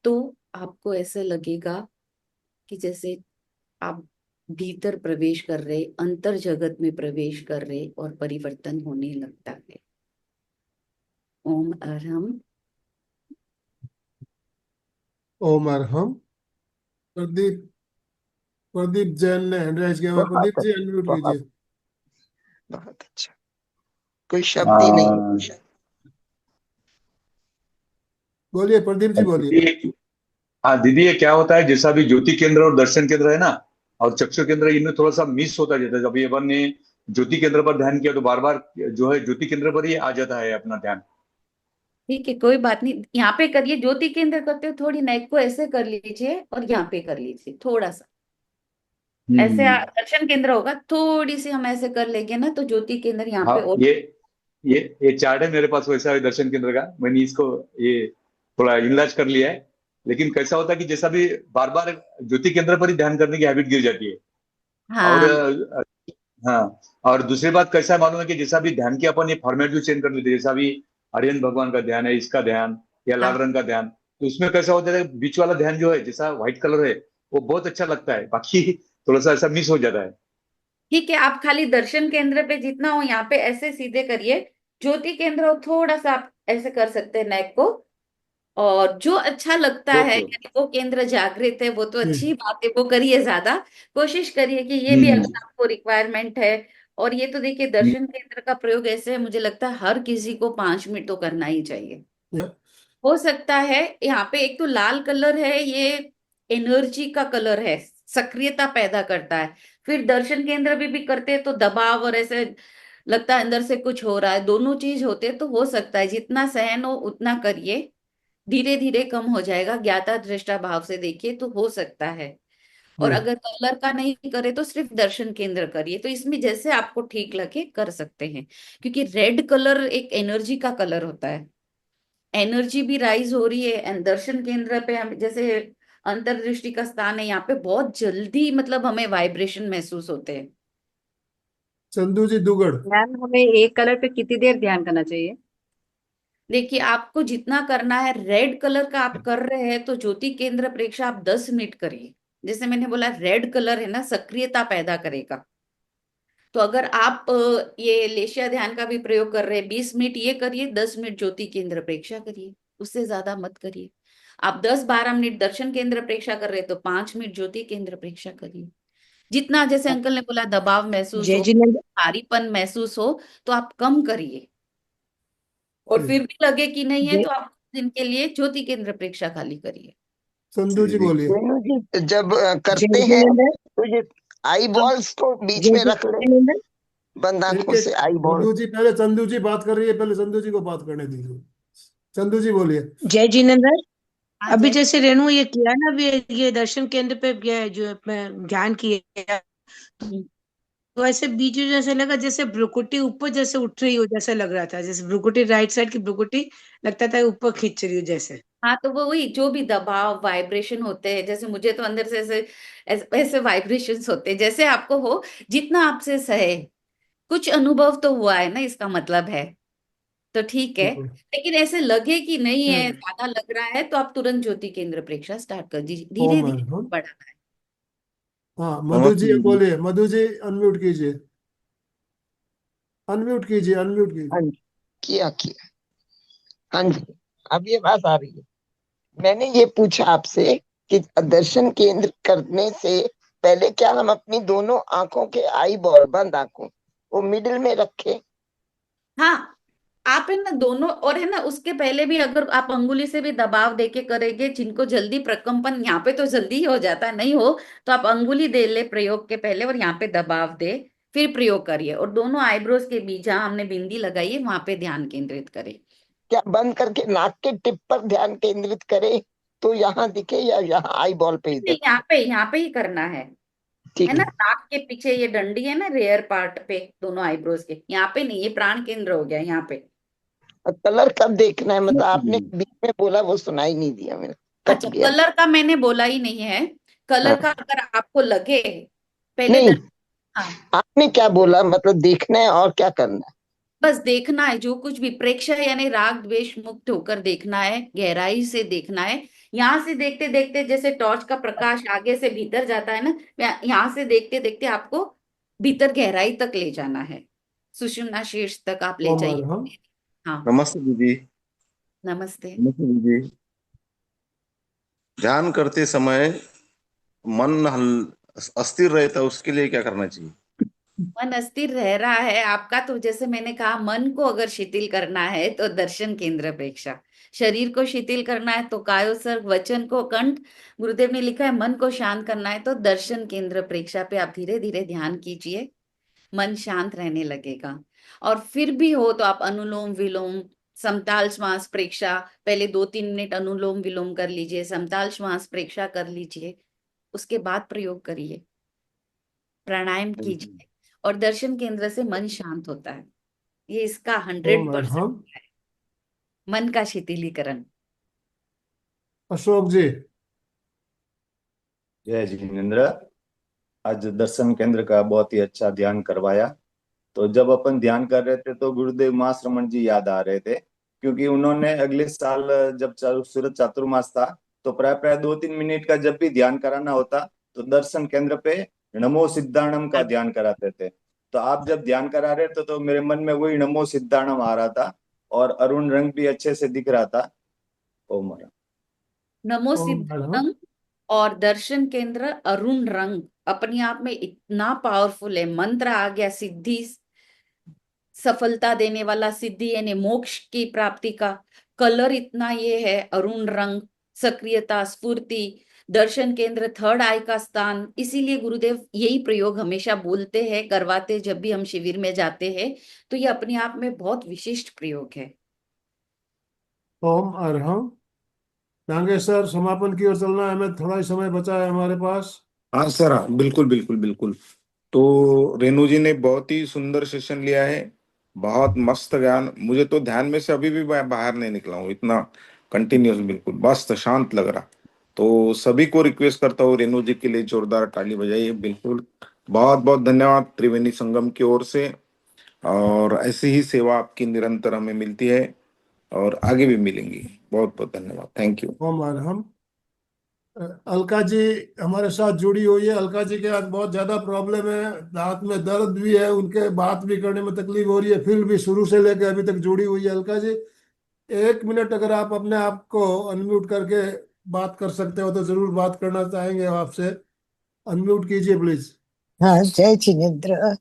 तो आपको ऐसा लगेगा कि जैसे आप भीतर प्रवेश कर रहे, अंतर जगत में प्रवेश कर रहे और परिवर्तन होने लगता है। ओम अरहम। ओम अरहम। प्रदीप प्रदीप जैन ने हैंड राइज किया हुआ है। प्रदीप जी अनम्यूट कीजिए। बहुत अच्छा, कोई शब्द ही नहीं। बोलिए प्रदीप जी, बोलिए। दीदी, हाँ दीदी, ये क्या होता है, जैसा भी ज्योति केंद्र और दर्शन केंद्र है ना, और चक्षु केंद्र, इनमें थोड़ा सा मिस होता जाता है। जब ये अपन ने ज्योति केंद्र पर ध्यान किया तो बार बार जो है ज्योति केंद्र पर ही आ जाता है अपना ध्यान। ठीक है, कोई बात नहीं, यहाँ पे करिए। ज्योति केंद्र करते हो थोड़ी नेक को ऐसे कर लीजिए और यहाँ पे कर लीजिए थोड़ा सा ऐसे। हम्म। दर्शन केंद्र होगा, थोड़ी सी हम ऐसे कर लेंगे ना तो ज्योति केंद्र यहाँ पे। हाँ, और ये चार्ट है मेरे पास वैसा है दर्शन केंद्र का, मैंने इसको ये थोड़ा इनलार्ज कर लिया है। लेकिन कैसा होता है कि जैसा भी बार बार ज्योति केंद्र पर ही ध्यान करने की हैबिट गिर जाती है। और हाँ हाँ, और दूसरी बात कैसा है मालूम है कि जैसा भी ध्यान की अपन ये फॉर्मेट जो चेंज कर लेते हैं, जैसा भी आर्यन भगवान का ध्यान है, इसका ध्यान या लाल हाँ रंग का ध्यान, तो उसमें कैसा होता है बीच वाला ध्यान जो है जैसा व्हाइट कलर है वो बहुत अच्छा लगता है, बाकी थोड़ा सा ऐसा मिस हो जाता है। ठीक है, आप खाली दर्शन केंद्र पे जितना हो यहाँ पे ऐसे सीधे करिए। ज्योति केंद्र हो थोड़ा सा आप ऐसे कर सकते हैं नेक को। और जो अच्छा लगता है, ओके। यदि वो केंद्र जागृत है वो तो ठीक। अच्छी बात है, वो करिए ज्यादा। कोशिश करिए कि ये भी हम्म। अगर आपको रिक्वायरमेंट है। और ये तो देखिए, हम्म। दर्शन केंद्र का प्रयोग ऐसे है, मुझे लगता है हर किसी को 5 मिनट तो करना ही चाहिए। या- हो सकता है यहाँ पे एक तो लाल कलर है, ये एनर्जी का कलर है, सक्रियता पैदा करता है। फिर दर्शन केंद्र भी करते हैं तो दबाव और ऐसे लगता है अंदर से कुछ हो रहा है, दोनों चीज होते हैं। तो हो सकता है जितना सहन हो उतना करिए, धीरे धीरे कम हो जाएगा। ज्ञाता दृष्टा भाव से देखिए तो हो सकता है। और या- अगर कलर का नहीं करे तो सिर्फ दर्शन केंद्र करिए। तो इसमें जैसे आपको ठीक लगे कर सकते हैं, क्योंकि रेड कलर एक एनर्जी का कलर होता है। एनर्जी भी राइज हो रही है। एंड दर्शन केंद्र पे हम जैसे अंतर्दृष्टि का स्थान है, यहाँ पे बहुत जल्दी मतलब हमें वाइब्रेशन महसूस होते हैं। चंदू जी दुगड़। मैम हमें एक कलर पे कितनी देर ध्यान करना चाहिए? देखिए, आपको जितना करना है, रेड कलर का आप कर रहे हैं तो ज्योति केंद्र प्रेक्षा आप 10 मिनट करिए। जैसे मैंने बोला, रेड कलर है ना, सक्रियता पैदा करेगा। तो अगर आप ये लेशिया ध्यान का भी प्रयोग कर रहे हैं, 20 मिनट ये करिए, 10 मिनट ज्योति केंद्र प्रेक्षा करिए, उससे ज्यादा मत करिए। आप 10-12 मिनट दर्शन केंद्र प्रेक्षा कर रहे हैं तो 5 मिनट ज्योति केंद्र प्रेक्षा करिए। जितना, जैसे अंकल ने बोला, दबाव महसूस जय हो, जिनेन्द्र। भारीपन महसूस हो तो आप कम करिए। और फिर भी लगे कि नहीं है जय तो आप कुछ दिन के लिए ज्योति केंद्र प्रेक्षा खाली करिए। चंदू जी जी जी। बोलिए। रेणु जी, जब जय करते हैं जिनेन्द्र। तो ये आई बॉल्स को बीच जय में रख ले, जिनेन्द्र। बंद एक आंखों एक से आई बॉल। मधु जी, पहले चंदू जी बात कर रही है, पहले चंदू जी को बात करने दीजिए। चंदू जी बोलिए। जय जिनेन्द्र। हाँ अभी जय। जैसे रेणु ये किया ना, अभी ये दर्शन केंद्र पे गया जो ध्यान किया, तो ऐसे बीच में जैसे लगा जैसे भ्रुकुटी ऊपर जैसे उठ रही हो, जैसे लग रहा था जैसे भ्रुकुटी, राइट साइड की भ्रुकुटी लगता था ऊपर खींच रही हो जैसे। हाँ, तो वो वही जो भी दबाव वाइब्रेशन होते हैं, जैसे मुझे तो अंदर से ऐसे ऐसे, ऐसे वाइब्रेशंस होते हैं, जैसे आपको हो, जितना आपसे सहे। कुछ अनुभव तो हुआ है ना, इसका मतलब है। तो ठीक है। लेकिन ऐसे लगे कि नहीं है, ज्यादा लग रहा है, तो आप तुरंत ज्योति केंद्र प्रेक्षा स्टार्ट कर दीजिए, धीरे ओम धीरे अरहम। बढ़ाना है। हाँ मधु नमस्ते जी दीदी। बोलिए, मधु जी अनम्यूट कीजिए, अनम्यूट कीजिए, अनम्यूट कीजिए। हाँ जी, किया किया। हाँ जी, अब ये बात आ रही है। मैंने ये पूछा आपसे कि दर्शन केंद्र करने से पहले क्या हम अपनी दोनों आंखों के आई बॉल, बंद आंखों, वो मिडिल में रखे? हाँ, आप है ना दोनों, और है ना उसके पहले भी अगर आप अंगुली से भी दबाव देके करेंगे, जिनको जल्दी प्रकंपन, यहाँ पे तो जल्दी ही हो जाता है, नहीं हो तो आप अंगुली दे ले प्रयोग के पहले और यहाँ पे दबाव दे, फिर प्रयोग करिए। और दोनों आईब्रोज के बीच जहाँ हमने बिंदी लगाई है वहां पे ध्यान केंद्रित करें। क्या बंद करके नाक के टिप पर ध्यान केंद्रित करे तो यहाँ दिखे, या यहाँ आई बॉल पे इधर? यहाँ पे ही करना है ठीक ना। है। नाक के पीछे ये डंडी है ना, रेयर पार्ट पे, दोनों आईब्रोज के यहाँ पे नहीं, ये प्राण केंद्र हो गया यहाँ पे। और कलर कब देखना है? मतलब नमस्ते आपने दीदी। बीच में बोला, वो सुनाई नहीं दिया, मेरा कट अच्छा, गया। कलर का मैंने बोला ही नहीं है। कलर का हाँ, अगर आपको लगे, पहले नहीं, हाँ, आपने क्या बोला, मतलब देखना है और क्या करना है? बस देखना है, जो कुछ भी प्रेक्षा यानी राग द्वेष मुक्त होकर देखना है, गहराई से देखना है। यहाँ से देखते देखते जैसे टॉर्च का प्रकाश आगे से भीतर जाता है ना, यहाँ से देखते देखते आपको भीतर गहराई तक ले जाना है, सुषुम्ना शीर्ष तक आप ले ओम जाइए। अरहम। हाँ, नमस्ते दीदी। नमस्ते। नमस्ते दीदी। ध्यान करते समय मन अस्थिर रहता है, उसके लिए क्या करना चाहिए? मन अस्थिर रह रहा है आपका, तो जैसे मैंने कहा मन को अगर शिथिल करना है तो दर्शन केंद्र प्रेक्षा, शरीर को शिथिल करना है तो कायोसर्ग, वचन को कंठ, गुरुदेव ने लिखा है मन को शांत करना है तो दर्शन केंद्र प्रेक्षा पे आप धीरे धीरे ध्यान कीजिए, मन शांत रहने लगेगा। और फिर भी हो तो आप अनुलोम विलोम, समताल श्वास प्रेक्षा, पहले 2-3 मिनट अनुलोम विलोम कर लीजिए, समताल श्वास प्रेक्षा कर लीजिए, उसके बाद प्रयोग करिए, प्राणायाम कीजिए, और दर्शन केंद्र से मन शांत होता है। ये इसका ओम 100% अरहम। है, मन का शिथिलीकरण। अशोक जी। जय जिनेन्द्र। आज दर्शन केंद्र का बहुत ही अच्छा ध्यान करवाया। तो जब अपन ध्यान कर रहे थे तो गुरुदेव महाश्रमण जी याद आ रहे थे, क्योंकि उन्होंने अगले साल जब सूरत चातुर्मास था तो प्राय प्राय 2-3 मिनट का जब भी ध्यान कराना होता तो दर्शन केंद्र पे नमो सिद्धाणम का ध्यान कराते थे। तो आप जब ध्यान करा रहे थे तो मेरे मन में वही नमो सिद्धाणम आ रहा था और अरुण रंग भी अच्छे से दिख रहा था। ओम हरा। नमो ओम अरहम। सिद्धांतम और दर्शन केंद्र अरुण रंग अपने आप में इतना पावरफुल है, मंत्र आ गया सिद्धि, सफलता देने वाला, सिद्धि यानी मोक्ष की प्राप्ति का। कलर इतना ये है अरुण रंग, सक्रियता, स्फूर्ति। दर्शन केंद्र थर्ड आई का स्थान, इसीलिए गुरुदेव यही प्रयोग हमेशा बोलते हैं, करवाते जब भी हम शिविर में जाते हैं, तो ये अपने आप में बहुत विशिष्ट प्रयोग है। ओम अरहम। नागेश्वर, समापन की ओर चलना है, हमें थोड़ा ही समय बचा है हमारे पास। हाँ सर, हाँ, बिल्कुल बिल्कुल बिल्कुल। तो रेणु जी ने बहुत ही सुंदर सेशन लिया है, बहुत मस्त ज्ञान। मुझे तो ध्यान में से अभी भी मैं बाहर नहीं निकला हूँ, इतना कंटिन्यूस, बिल्कुल मस्त शांत लग रहा। तो सभी को रिक्वेस्ट करता हूँ, रेणु जी के लिए जोरदार ताली बजाइए। बिल्कुल, बहुत बहुत धन्यवाद त्रिवेणी संगम की ओर से। और ऐसी ही सेवा आपकी निरंतर हमें मिलती है और आगे भी मिलेंगी। बहुत बहुत धन्यवाद, थैंक यू। ओम अरहम। अलका जी हमारे साथ जुड़ी हुई है। अलका जी के आज बहुत ज्यादा प्रॉब्लम है, दांत में दर्द भी है, उनके बात भी करने में तकलीफ हो रही है, फिर भी शुरू से लेकर अभी तक जुड़ी हुई है। अलका जी, 1 मिनट अगर आप अपने आप को अनम्यूट करके बात कर सकते हो तो जरूर बात करना चाहेंगे आपसे। अनम्यूट कीजिए प्लीज। हाँ, जय जिनेन्द्र।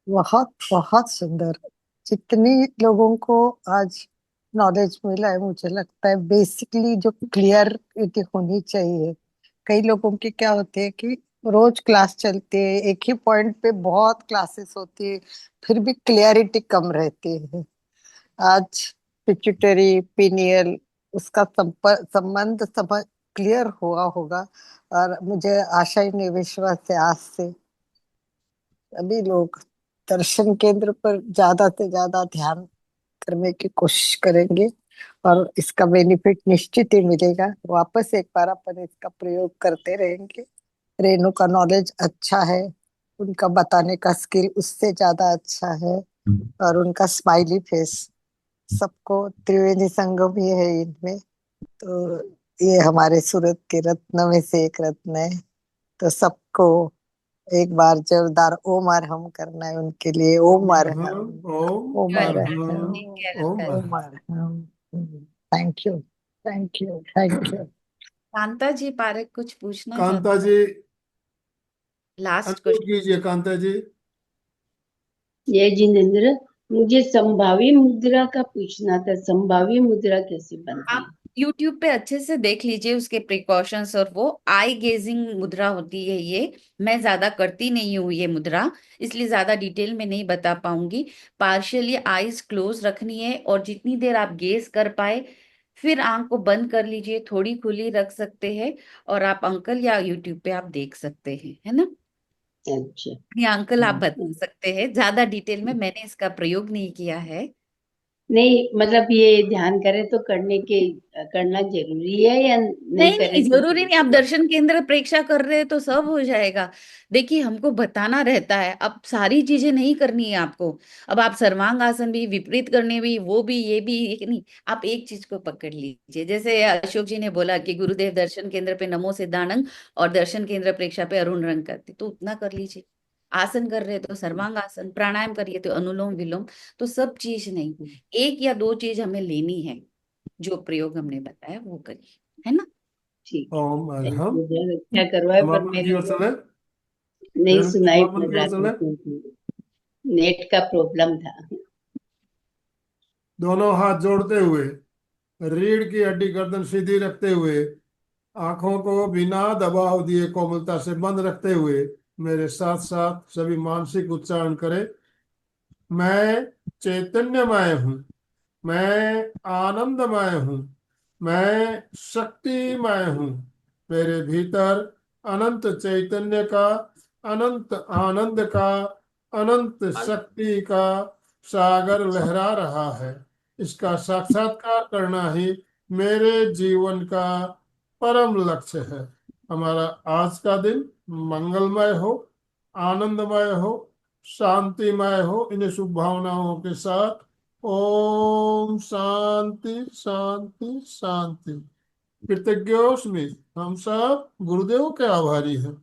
बहुत बहुत सुंदर। जितनी लोगों को आज नॉलेज मिला है, मुझे लगता है बेसिकली जो क्लियरिटी होनी चाहिए। कई लोगों की क्या होती है कि रोज क्लास चलती है, एक ही पॉइंट पे बहुत क्लासेस होती है, फिर भी क्लियरिटी कम रहती है। आज पिट्यूटरी पीनियल उसका संबंध समझ क्लियर हुआ होगा, और मुझे आशा ही नहीं विश्वास है आज से सभी लोग दर्शन केंद्र पर ज्यादा से ज्यादा ध्यान करने की कोशिश करेंगे, और इसका बेनिफिट निश्चित ही मिलेगा। वापस एक बार अपन इसका प्रयोग करते रहेंगे। रेणु का नॉलेज अच्छा है, उनका बताने का स्किल उससे ज्यादा अच्छा है, और उनका स्माइली फेस, सबको त्रिवेणी संगम ही है इनमें। तो ये हमारे सूरत के रत्न में से एक रत्न है। तो सबको एक बार जोरदार ओम अरहम करना है उनके लिए। ओम ओम अरहम, अरहम। ओम ओम अरहम। अरहम, ओम ओम अरहम। अरहम। Thank you, thank you, thank you. Kanta ji Parekh कुछ पूछना कांता चाहते, जी, लास्ट अनम्यूट क्वेश्चन। कीजिए कांता जी। जय जिनेन्द्र। मुझे संभावी मुद्रा का पूछना था, संभावी मुद्रा कैसे बनती आप है? YouTube पे अच्छे से देख लीजिए उसके प्रिकॉशंस, और वो आई गेजिंग मुद्रा होती है। ये मैं ज्यादा करती नहीं हूँ ये मुद्रा, इसलिए ज्यादा डिटेल में नहीं बता पाऊंगी। पार्शियली आईज क्लोज रखनी है, और जितनी देर आप गेज कर पाए, फिर आंख को बंद कर लीजिए, थोड़ी खुली रख सकते हैं, और आप अंकल या यूट्यूब पे आप देख सकते हैं, है ना। अच्छा। ये अंकल आप बता सकते हैं, ज्यादा डिटेल में मैंने इसका प्रयोग नहीं किया है। नहीं मतलब ये ध्यान करें तो करना जरूरी है या नहीं नहीं नहीं, करें तो जरूरी नहीं। आप चलेगा? दर्शन केंद्र प्रेक्षा कर रहे हैं तो सब हो जाएगा। देखिए, हमको बताना रहता है, अब सारी चीजें नहीं करनी है आपको। अब आप सर्वांग आसन भी, विपरीत करने भी, वो भी, ये भी, एक नहीं। आप एक चीज को पकड़ लीजिए, जैसे अशोक जी ने बोला कि गुरुदेव दर्शन केंद्र पे नमो सिद्धानंग और दर्शन केंद्र प्रेक्षा पे अरुण रंग करते, तो उतना कर लीजिए। आसन कर रहे तो सर्वांग आसन, प्राणायाम करिए तो अनुलोम विलोम। तो सब चीज नहीं, एक या दो चीज हमें लेनी है, जो प्रयोग हमने बताया वो करिए, है ना। ठीक ओम है, अरहम। बहुत अच्छा करवाए, पर समापन की मेरे ओर को चले। नहीं रेणु सुनाई बंद पड़ रहा करो था चले। क्योंकि नेट का प्रॉब्लम था। दोनों हाथ जोड़ते हुए, रीढ़ की हड्डी गर्दन सीधी रखते हुए, आंखों को बिना दबाव दिए कोमलता से बंद रखते हुए मेरे साथ साथ सभी मानसिक उच्चारण करें। मैं चैतन्यमय हूँ, मैं आनंदमय हूँ, मैं शक्तिमय हूँ। मेरे भीतर अनंत चैतन्य का, अनंत आनंद का, अनंत शक्ति का सागर लहरा रहा है। इसका साक्षात्कार करना ही मेरे जीवन का परम लक्ष्य है। हमारा आज का दिन मंगलमय हो, आनंदमय हो, शांतिमय हो। इन शुभ भावनाओं के साथ ओम शांति शांति शांति। कृतज्ञोस्मि, हम सब गुरुदेव के आभारी हैं।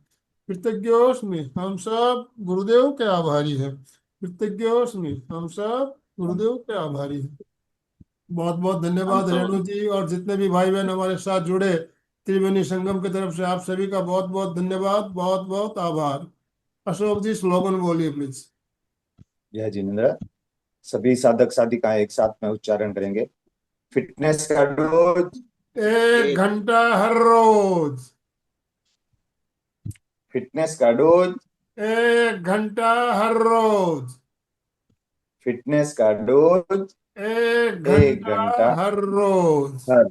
कृतज्ञोस्मि, हम सब गुरुदेव के आभारी हैं। कृतज्ञोस्मि, हम सब गुरुदेव के आभारी हैं। बहुत बहुत धन्यवाद रेणु जी और जितने भी भाई बहन हमारे साथ जुड़े, त्रिवेणी संगम की तरफ से आप सभी का बहुत बहुत धन्यवाद, बहुत बहुत आभार। अशोक जी स्लोगन बोलिए प्लीज। जय जिनेन्द्र। सभी साधक साधिकाएं एक साथ में उच्चारण करेंगे। फिटनेस का डोज 1 घंटा हर रोज। फिटनेस का डोज 1 घंटा हर रोज। फिटनेस का डोज 1 1 घंटा घंटा हर रोज। हर